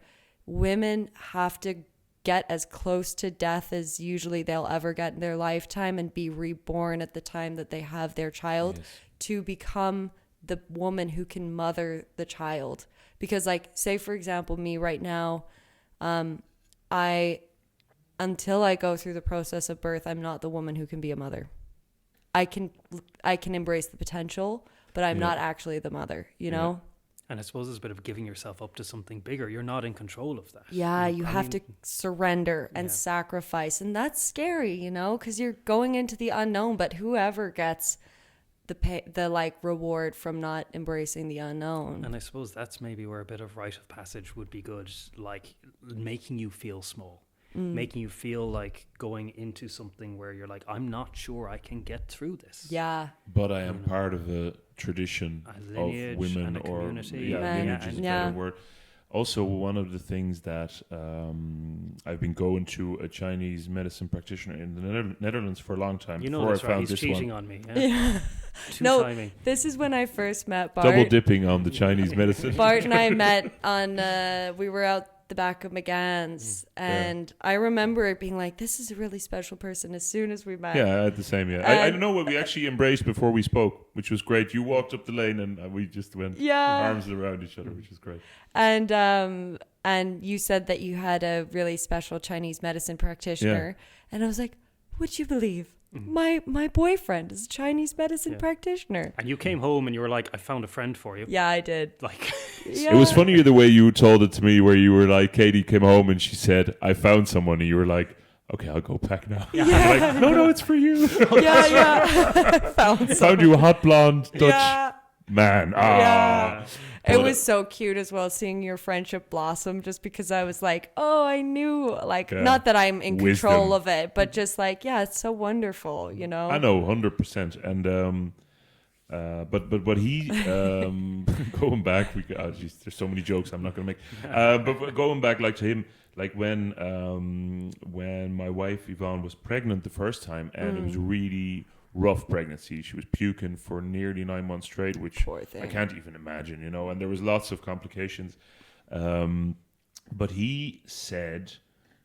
women have to get as close to death as usually they'll ever get in their lifetime, and be reborn at the time that they have their child to become the woman who can mother the child. Because like, say for example, me right now, until I go through the process of birth, I'm not the woman who can be a mother. I can embrace the potential, but I'm not actually the mother, know? And I suppose it's a bit of giving yourself up to something bigger. You're not in control of that. Yeah, you have to surrender and sacrifice. And that's scary, because you're going into the unknown, but whoever gets the like reward from not embracing the unknown. And I suppose that's maybe where a bit of rite of passage would be good, like making you feel small, making you feel like going into something where you're like, I'm not sure I can get through this. Yeah. But I am part of a tradition of women, and a or community. Lineage is a better word. Also, one of the things that I've been going to a Chinese medicine practitioner in the Netherlands for a long time. Before I found He's this cheating one. on me. Yeah? No, this is when I first met Bart. Double dipping on the Chinese medicine. Bart and I met on, we were out the back of McGann's, and I remember it being like, this is a really special person as soon as we met. Yeah, I had the same, I know what we actually embraced before we spoke, which was great. You walked up the lane and we just went arms around each other, which is great. And and you said that you had a really special Chinese medicine practitioner, and I was like, would you believe? My boyfriend is a Chinese medicine practitioner. And you came home and you were like, I found a friend for you. Yeah, I did. Like, Yeah. It was funny the way you told it to me, where you were like, Katie came home and she said, I found someone, and you were like, okay, I'll go back now. Yeah. Like, no, it's for you. Yeah. Found you a hot blonde Dutch Yeah. man. Yeah. It But, was so cute as well, seeing your friendship blossom, just because I was like, oh, I knew, like, not that I'm in control of it, but just like, yeah, it's so wonderful, you know? I know, 100%. And, but he, going back, there's so many jokes I'm not going to make. But going back, like, to him, like when my wife Yvonne was pregnant the first time, and it was really rough pregnancy. She was puking for nearly 9 months straight, which I can't even imagine, you know, and there was lots of complications. But he said,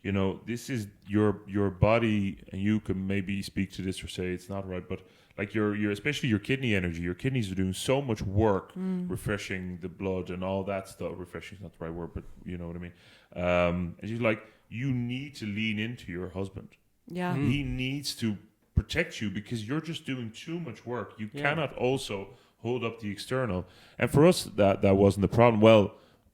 you know, this is your body, and you can maybe speak to this or say it's not right, but like your especially your kidney energy, your kidneys are doing so much work refreshing the blood and all that stuff. Refreshing is not the right word, but you know what I mean. And she's like, you need to lean into your husband. Yeah. He needs to protect you, because you're just doing too much work. You cannot also hold up the external. And for us, that wasn't the problem. Well,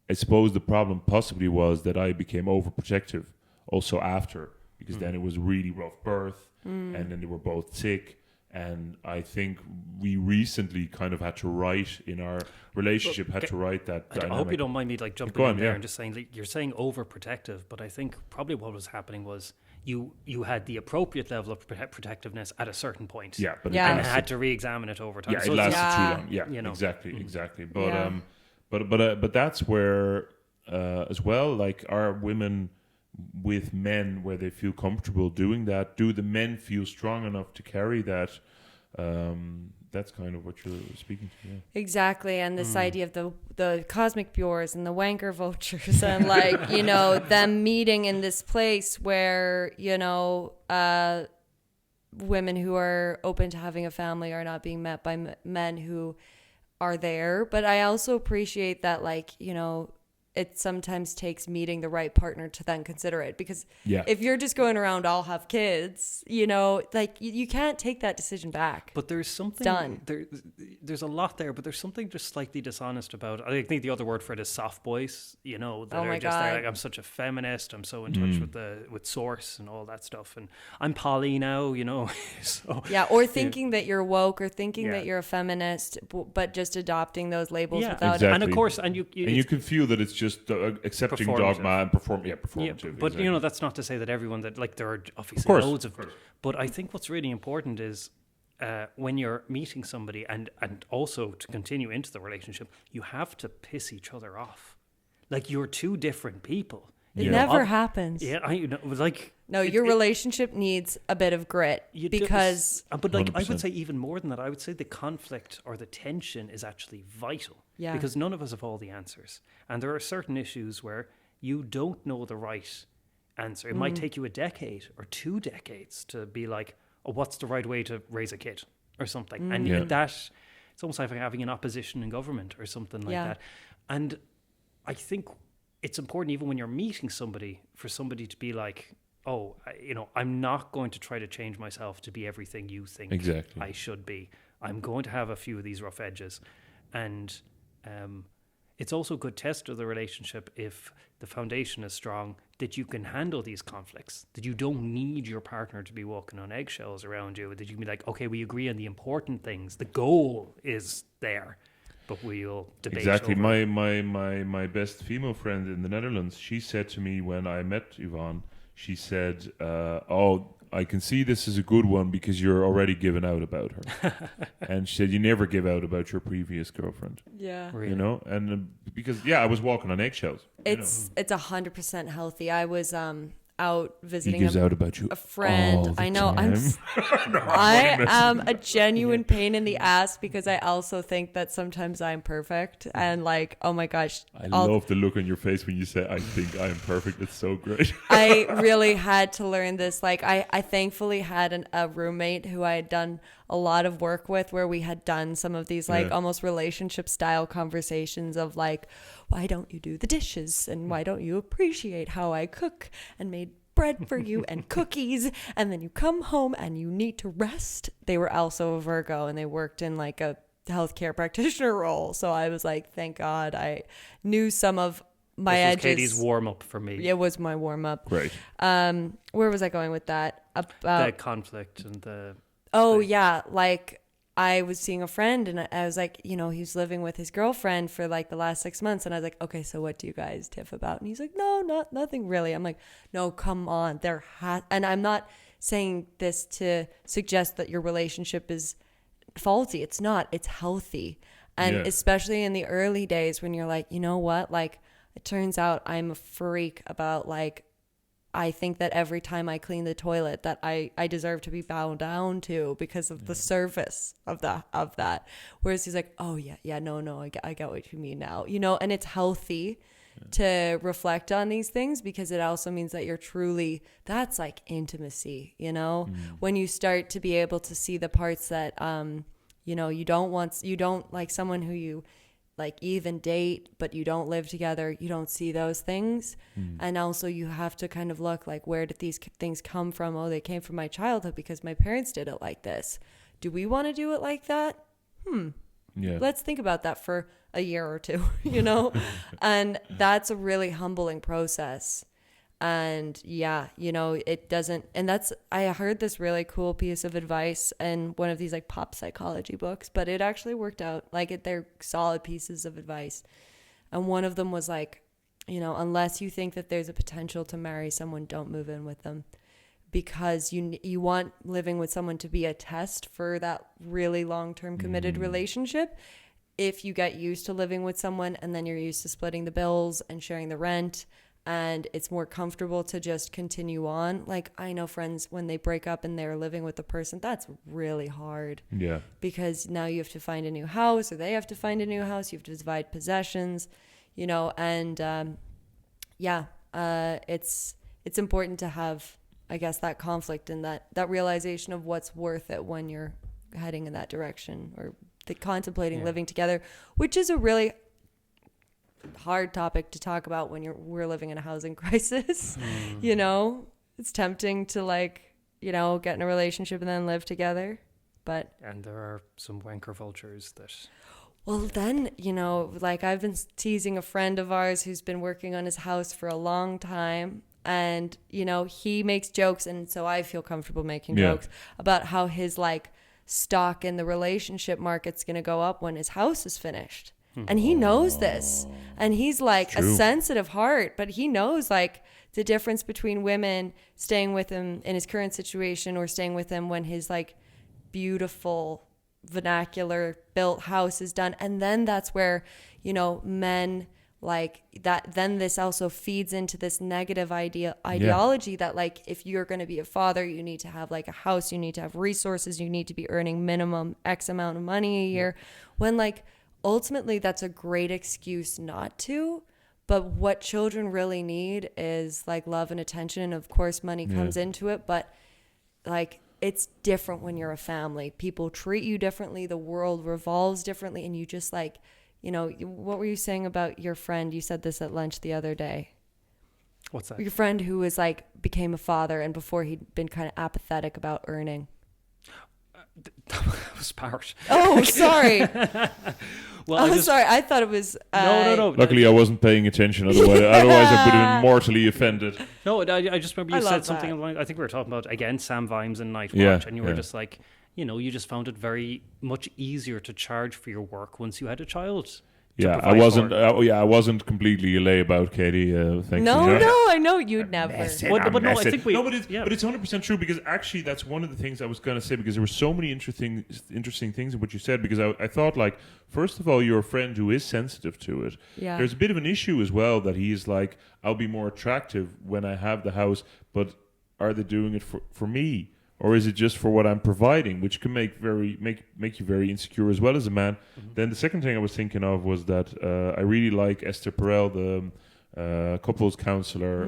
I suppose the problem possibly was that I became overprotective also after, because then it was really rough birth, and then they were both sick. And I think we recently kind of had to write in our relationship, that I dynamic. hope you don't mind me like jumping in there and just saying, like, you're saying overprotective, but I think probably what was happening was you had the appropriate level of protectiveness at a certain point. Yeah, but and had to re-examine it over time. Yeah, so it lasted too long. Yeah, you know. exactly. But that's where as well, like, are women with men where they feel comfortable doing that? Do the men feel strong enough to carry that? That's kind of what you're speaking to. Yeah. Exactly. And this idea of the cosmic Bjors and the wanker vultures, and like, you know, them meeting in this place where, you know, women who are open to having a family are not being met by men who are there. But I also appreciate that, like, you know, it sometimes takes meeting the right partner to then consider it, because if you're just going around, I'll have kids, you know, like you can't take that decision back. But there's something done. There's a lot there, but there's something just slightly dishonest about. I think the other word for it is soft boys, you know, that are just there, like, I'm such a feminist, I'm so in touch with source and all that stuff, and I'm poly now, you know. So or thinking that you're woke, or thinking that you're a feminist, but just adopting those labels without exactly. And of course, and you can feel that it's just accepting dogma and performative. Yeah, but you know, that's not to say that everyone that, like, there are obviously loads of. But I think what's really important is when you're meeting somebody, and also to continue into the relationship, you have to piss each other off. Like, you're two different people. It never happens. Yeah, it was like. No, your relationship needs a bit of grit, because. But like, 100%. I would say even more than that. I would say the conflict or the tension is actually vital. Yeah. Because none of us have all the answers, and there are certain issues where you don't know the right answer. It might take you a decade or 2 decades to be like, oh, what's the right way to raise a kid or something, and that it's almost like having an opposition in government or something like that. And I think it's important, even when you're meeting somebody, for somebody to be like, oh, you know, I'm not going to try to change myself to be everything you think I should be. I'm going to have a few of these rough edges. And it's also a good test of the relationship, if the foundation is strong, that you can handle these conflicts, that you don't need your partner to be walking on eggshells around you, that you can be like, okay, we agree on the important things. The goal is there, but we'll debate. Exactly. Over. My best female friend in the Netherlands, she said to me when I met Yvonne, she said, oh, I can see this is a good one because you're already giving out about her. And she said, you never give out about your previous girlfriend. Yeah. Really? You know? And because, I was walking on eggshells. It's 100% healthy. I was out He visiting gives out about you a friend. all the I know. time. I am a genuine pain in the ass because I also think that sometimes I'm perfect and like, oh my gosh. I love the look on your face when you say, I think I am perfect. It's so great. I really had to learn this. Like I thankfully had a roommate who I had done a lot of work with where we had done some of these like almost relationship style conversations of like, why don't you do the dishes and why don't you appreciate how I cook and made bread for you and cookies, and then you come home and you need to rest. They were also a Virgo and they worked in like a healthcare practitioner role, so I was like, thank God I knew some of my this was edges. Katie's warm up for me. It was my warm up. Great. Where was I going with that? About The conflict and the yeah, like I was seeing a friend and I was like, you know, he was living with his girlfriend for like the last 6 months. And I was like, okay, so what do you guys tiff about? And he's like, no, nothing really. I'm like, no, come on. And I'm not saying this to suggest that your relationship is faulty. It's not. It's healthy. And especially in the early days when you're like, you know what? Like, it turns out I'm a freak about like, I think that every time I clean the toilet that I deserve to be bowed down to because of the service of that. Whereas he's like, oh yeah, no, I get what you mean now, you know, and it's healthy to reflect on these things because it also means that you're truly, that's like intimacy, you know, when you start to be able to see the parts that, you know, you don't like someone who you like even date, but you don't live together, you don't see those things. And also you have to kind of look like, where did these things come from? Oh, they came from my childhood because my parents did it like this. Do we want to do it like that? Let's think about that for a year or two, you know? And that's a really humbling process. And yeah, you know, it doesn't, and that's, I heard this really cool piece of advice in one of these like pop psychology books, but it actually worked out. Like they're solid pieces of advice. And one of them was like, you know, unless you think that there's a potential to marry someone, don't move in with them, because you want living with someone to be a test for that really long-term committed relationship. If you get used to living with someone and then you're used to splitting the bills and sharing the rent, and it's more comfortable to just continue on. Like I know friends, when they break up and they're living with the person, that's really hard. Yeah. Because now you have to find a new house, or they have to find a new house. You have to divide possessions, you know, and it's important to have, I guess, that conflict and that realization of what's worth it when you're heading in that direction, or contemplating living together, which is a really hard topic to talk about when we're living in a housing crisis. You know, it's tempting to like, you know, get in a relationship and then live together, and there are some wanker vultures that, well, then, you know, like I've been teasing a friend of ours who's been working on his house for a long time, and you know, he makes jokes, and so I feel comfortable making jokes about how his like stock in the relationship market's going to go up when his house is finished. And he knows this, and he's like a sensitive heart, but he knows like the difference between women staying with him in his current situation or staying with him when his like beautiful vernacular built house is done. And then that's where, you know, men like that, then this also feeds into this negative ideology that like, if you're going to be a father, you need to have like a house, you need to have resources, you need to be earning minimum X amount of money a year, when like, ultimately, that's a great excuse not to. But what children really need is like love and attention. And of course, money comes into it. But like, it's different when you're a family. People treat you differently. The world revolves differently. And you just like, you know, what were you saying about your friend? You said this at lunch the other day. What's that? Your friend who was like, became a father, and before he'd been kind of apathetic about earning. That was Bart. Oh, sorry. Well, sorry. I thought it was... No. Luckily, I wasn't paying attention. Otherwise I would have been mortally offended. No, I just remember you said something along... I think we were talking about, again, Sam Vimes and Night Watch, and you were just like, you know, you just found it very much easier to charge for your work once you had a child. Yeah, I provide wasn't. for. I wasn't completely elay about Katie. Thank No, you. no, I know you'd never. But no, I think we. No, but it's yeah. but it's 100% true, because actually that's one of the things I was going to say, because there were so many interesting things in what you said, because I thought, like, first of all, you're a friend who is sensitive to it. Yeah. There's a bit of an issue as well that he's like, I'll be more attractive when I have the house, but are they doing it for me? Or is it just for what I'm providing, which can make you very insecure as well as a man. Mm-hmm. Then the second thing I was thinking of was that I really like Esther Perel, the couples counselor,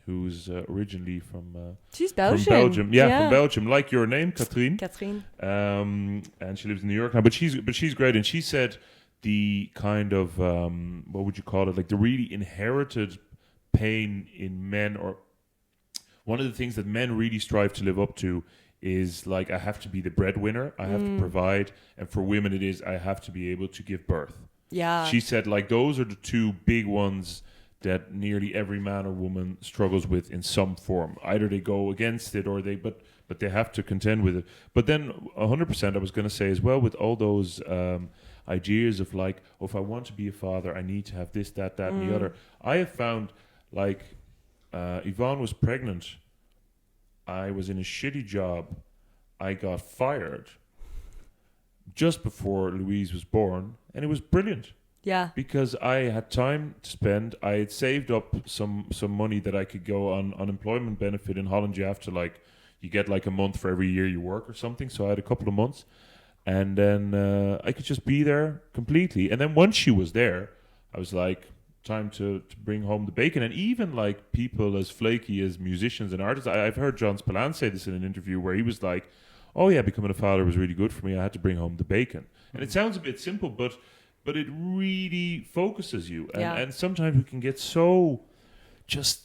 who's originally from She's Belgian. From Belgium, from Belgium, like your name, Catherine. Catherine. And she lives in New York now, but she's great. And she said the kind of what would you call it, like the really inherited pain in men, or one of the things that men really strive to live up to is, like, I have to be the breadwinner, I have to provide, and for women it is, I have to be able to give birth. Yeah. She said, like, those are the two big ones that nearly every man or woman struggles with in some form. Either they go against it, or but they have to contend with it. But then 100% I was going to say as well, with all those ideas of, like, oh, if I want to be a father, I need to have this, that, and the other. I have found, like, Yvonne was pregnant. I was in a shitty job. I got fired just before Louise was born, and it was brilliant. Yeah. Because I had time to spend. I had saved up some money that I could go on unemployment benefit. In Holland, you have to, like, you get like a month for every year you work or something. So I had a couple of months, and then I could just be there completely. And then once she was there, I was like, time to bring home the bacon. And even, like, people as flaky as musicians and artists, I've heard John Spillane say this in an interview where he was like, oh yeah, becoming a father was really good for me, I had to bring home the bacon. And it sounds a bit simple, but it really focuses you. And sometimes we can get so just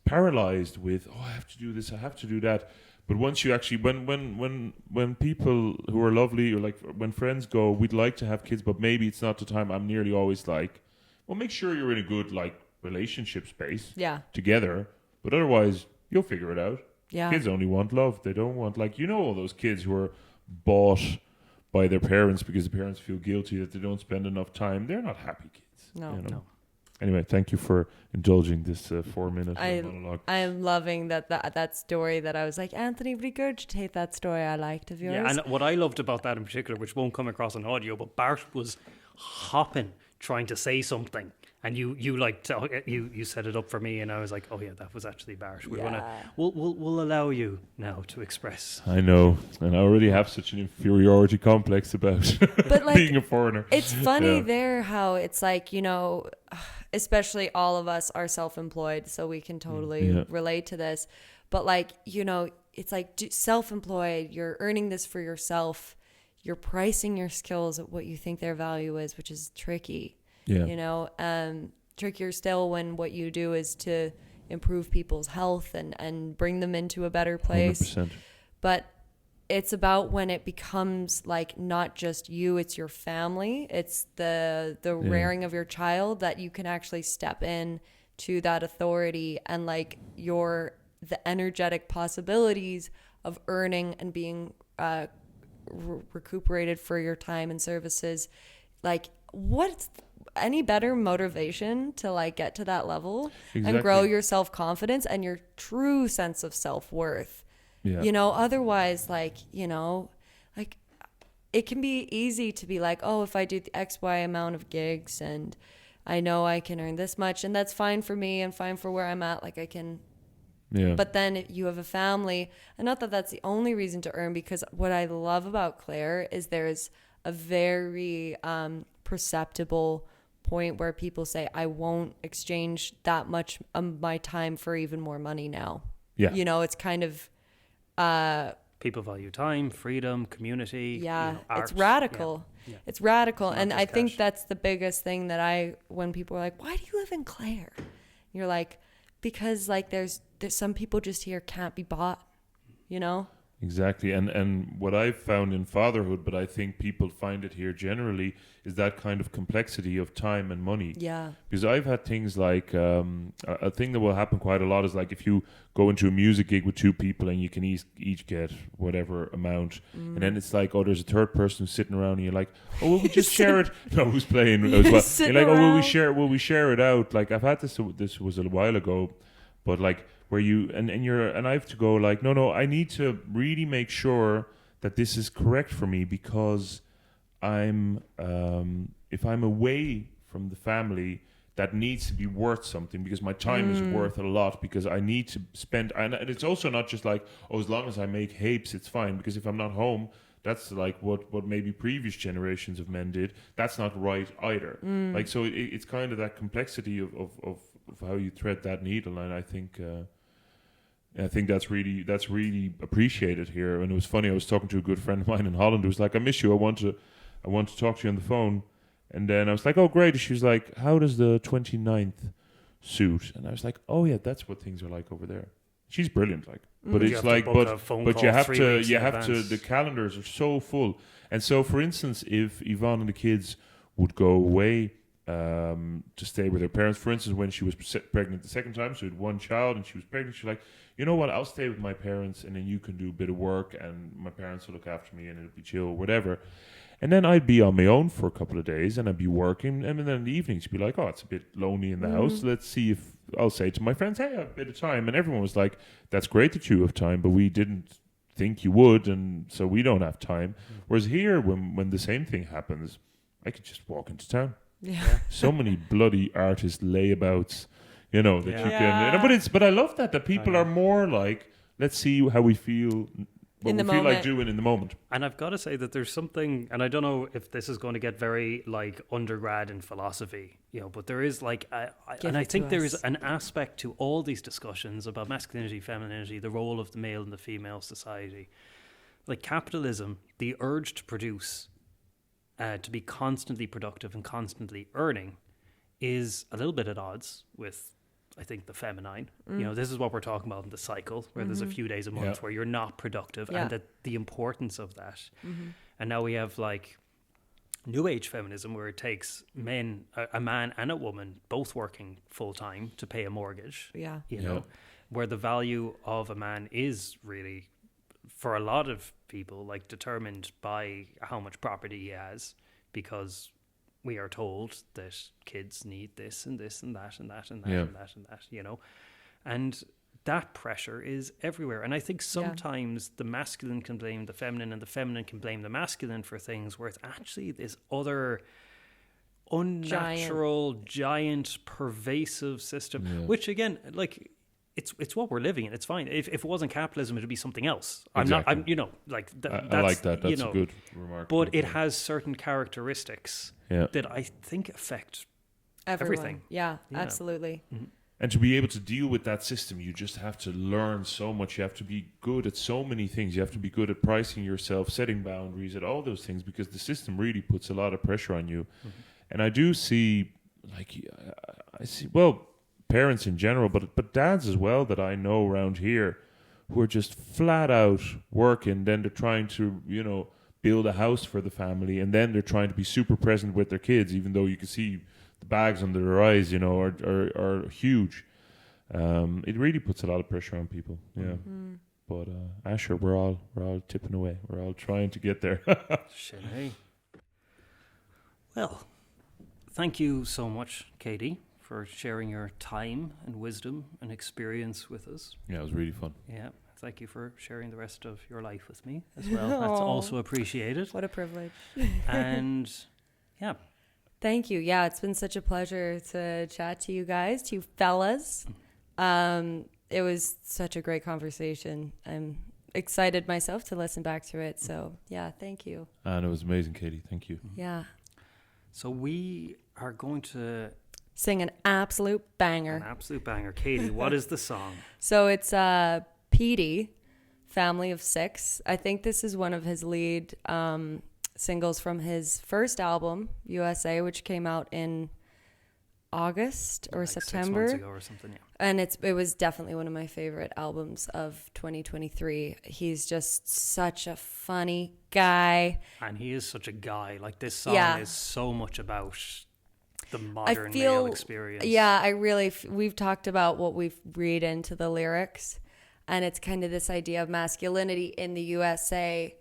paralyzed with, oh, I have to do this, I have to do that. But once you actually, when people who are lovely, or like when friends go, we'd like to have kids, but maybe it's not the time, I'm nearly always like, well, make sure you're in a good, like, relationship space together. But otherwise, you'll figure it out. Yeah. Kids only want love. They don't want, like, all those kids who are bought by their parents because the parents feel guilty that they don't spend enough time. They're not happy kids. No. Anyway, thank you for indulging this 4-minute monologue. I am loving that story that I was like, Anthony, regurgitate that story I liked of yours. Yeah, and what I loved about that in particular, which won't come across on audio, but Bart was hopping, trying to say something, and you set it up for me, and I was like, oh yeah, that was actually Bart. We'll allow you now to express. I know, and I already have such an inferiority complex about but, like, being a foreigner. It's funny there how it's like, especially all of us are self-employed, so we can totally relate to this. But, like, it's like self-employed, you're earning this for yourself. You're pricing your skills at what you think their value is, which is tricky. Yeah. Trickier still when what you do is to improve people's health and bring them into a better place. 100%. But it's about when it becomes, like, not just you, it's your family. It's the rearing of your child, that you can actually step in to that authority, and, like, the energetic possibilities of earning and being recuperated for your time and services. Like, what's any better motivation to, like, get to that level and grow your self-confidence and your true sense of self-worth? Otherwise, like, like, it can be easy to be like, oh, if I do the XY amount of gigs and I know I can earn this much, and that's fine for me and fine for where I'm at, like, I can. But then you have a family, and not that that's the only reason to earn, because what I love about Claire is there's a very perceptible point where people say, I won't exchange that much of my time for even more money now. Yeah. It's kind of... people value time, freedom, community. Yeah, art. It's radical. Yeah. It's radical. It's and I think cash. that's the biggest thing that when people are like, why do you live in Clare? You're like, because, like, there's some people just here can't be bought, Exactly. And what I've found in fatherhood, but I think people find it here generally, is that kind of complexity of time and money. Yeah. Because I've had things like, a thing that will happen quite a lot is like if you go into a music gig with two people and you can each get whatever amount. And then it's like, oh, there's a third person who's sitting around and you're like, oh, will we just share it? No, who's playing as well? You're like, oh, will we share it out? Like I've had this was a while ago, but like, where you and I have to go like, no, I need to really make sure that this is correct for me, because I'm if I'm away from the family, that needs to be worth something, because my time is worth a lot, because I need to spend, and it's also not just like, oh, as long as I make heaps it's fine, because if I'm not home, that's like what maybe previous generations of men did. That's not right either. Like, so it's kind of that complexity of how you thread that needle, and I think that's really appreciated here. And it was funny, I was talking to a good friend of mine in Holland who was like, I miss you, I want to talk to you on the phone. And then I was like, oh great. And she was like, how does the 29th suit? And I was like, oh yeah, that's what things are like over there. She's brilliant, like, but it's like, but you have to, the calendars are so full. And so, for instance, if Yvonne and the kids would go away to stay with her parents, for instance, when she was pregnant the second time, so she had one child and she was pregnant, she's like, you know what, I'll stay with my parents and then you can do a bit of work and my parents will look after me and it'll be chill, whatever. And then I'd be on my own for a couple of days and I'd be working, and then in the evenings she'd be like, oh, it's a bit lonely in the house, let's see if I'll say to my friends, hey, I have a bit of time. And everyone was like, that's great that you have time, but we didn't think you would, and so we don't have time. Whereas here, when the same thing happens, I could just walk into town. Yeah. So many bloody artist layabouts, you know, that you can. But I love that people are more like, let's see how we feel, what we feel like doing in the moment. And I've got to say that there's something, and I don't know if this is going to get very like undergrad in philosophy, you know, but there is like, I think there is an aspect to all these discussions about masculinity, femininity, the role of the male and the female society, like capitalism, the urge to produce, to be constantly productive and constantly earning, is a little bit at odds with, I think, the feminine. You know, this is what we're talking about in the cycle, where there's a few days a month where you're not productive, and that the importance of that. And now we have like new age feminism, where it takes men, a man and a woman, both working full time to pay a mortgage. Yeah. You know, where the value of a man is really, for a lot of people, like determined by how much property he has, because we are told that kids need this and this and that and that and that and that and that, you know, and that pressure is everywhere. And I think sometimes the masculine can blame the feminine and the feminine can blame the masculine for things, where it's actually this other unnatural, giant pervasive system, which again, like, it's what we're living in. It's fine. If it wasn't capitalism, it'd be something else. I'm you know, like that's, I like that. That's, you know, a good remark. But it has certain characteristics that I think affect everything. Yeah, absolutely. And to be able to deal with that system, you just have to learn so much. You have to be good at so many things. You have to be good at pricing yourself, setting boundaries, at all those things, because the system really puts a lot of pressure on you. And I do see, like, parents in general, but dads as well, that I know around here, who are just flat out working. Then they're trying to, you know, build a house for the family, and then they're trying to be super present with their kids, even though you can see the bags under their eyes, you know, are huge. It really puts a lot of pressure on people. Yeah. But Asher, we're all tipping away. We're all trying to get there. Shit, hey. Well, thank you so much, Katie, for sharing your time and wisdom and experience with us. Yeah, it was really fun. Yeah, thank you for sharing the rest of your life with me as well. That's also appreciated. What a privilege. And yeah. Thank you. Yeah, it's been such a pleasure to chat to you guys, to you fellas. It was such a great conversation. I'm excited myself to listen back to it. So yeah, thank you. And it was amazing, Katie. Thank you. Yeah. So we are going to sing an absolute banger. An absolute banger. Katie, what is the song? So it's Petey, Family of Six. I think this is one of his lead singles from his first album, USA, which came out in August or like September. 6 months ago or something, And it was definitely one of my favorite albums of 2023. He's just such a funny guy. And he is such a guy. Like, this song is so much about the modern male experience. Yeah, we've talked about what we've read into the lyrics. And it's kind of this idea of masculinity in the USA.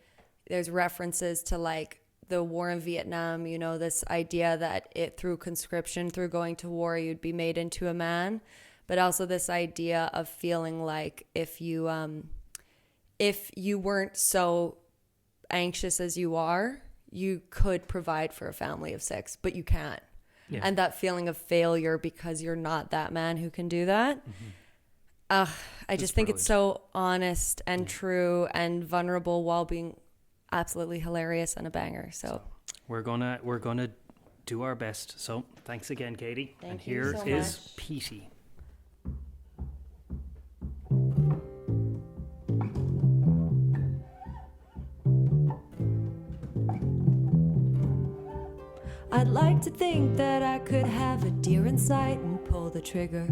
There's references to like the war in Vietnam, you know, this idea that through conscription, through going to war, you'd be made into a man. But also this idea of feeling like if you weren't so anxious as you are, you could provide for a family of 6, but you can't. Yeah. And that feeling of failure because you're not that man who can do that. Mm-hmm. I just think it's so honest and true and vulnerable while being absolutely hilarious and a banger. So we're gonna do our best. So thanks again, Katie. Thank you so is much. Petey. I'd like to think that I could have a deer in sight and pull the trigger.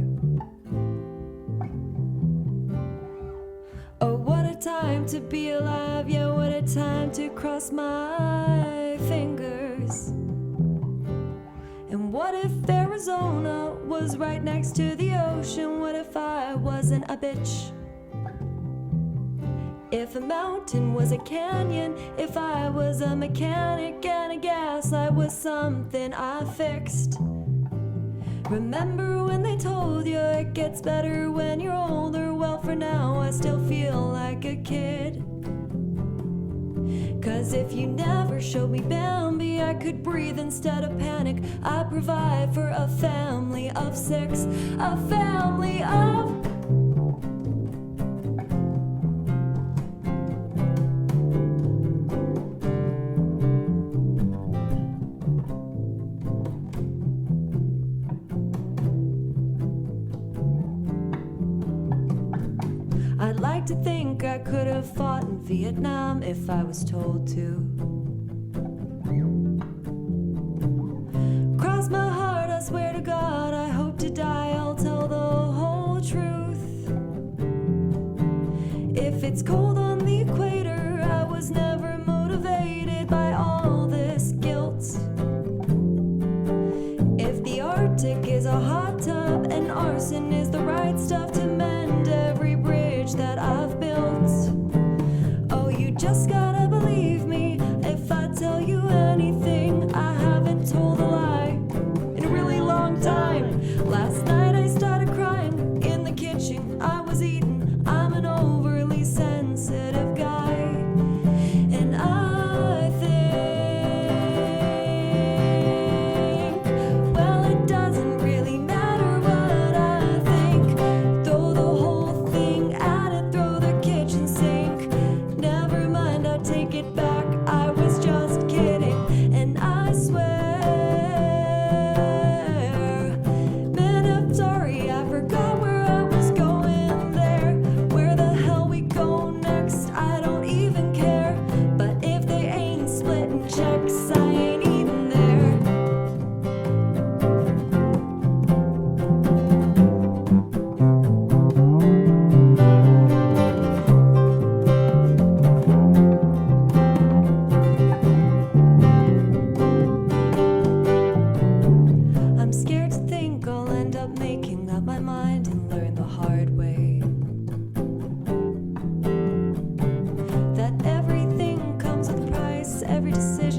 Oh, what a time to be alive, yeah, what a time to cross my fingers. And what if Arizona was right next to the ocean? What if I wasn't a bitch? If a mountain was a canyon, if I was a mechanic and a gaslight was something I fixed. Remember when they told you it gets better when you're older? Well, for now I still feel like a kid. 'Cause if you never showed me Bambi, I could breathe instead of panic. I provide for a family of 6, a family of... I'd like to think I could have fought in Vietnam if I was told to. Cross my heart, I swear to God, I hope to die, I'll tell the whole truth. If it's cold on the equator, I was never motivated by all this guilt. If the Arctic is a hot tub and arson is the right stuff to mend every bridge that I've built. Oh, you just gotta believe me if I tell you anything. I haven't told a lie in a really long time. Last night I started crying in the kitchen. I was eating. I'm an overly sensitive guy. And I think, well, it doesn't really matter what I think. Throw the whole thing at it, throw the kitchen sink. Never mind, I take it back, I was just kidding. And I swear, man, I'm sorry, I forgot where I was going there. Where the hell we go next, I don't even care. But if they ain't splitting checks, I ain't even there. I'm scared to think I'll end up making up my mind and learn the hard way that everything comes with a price, every decision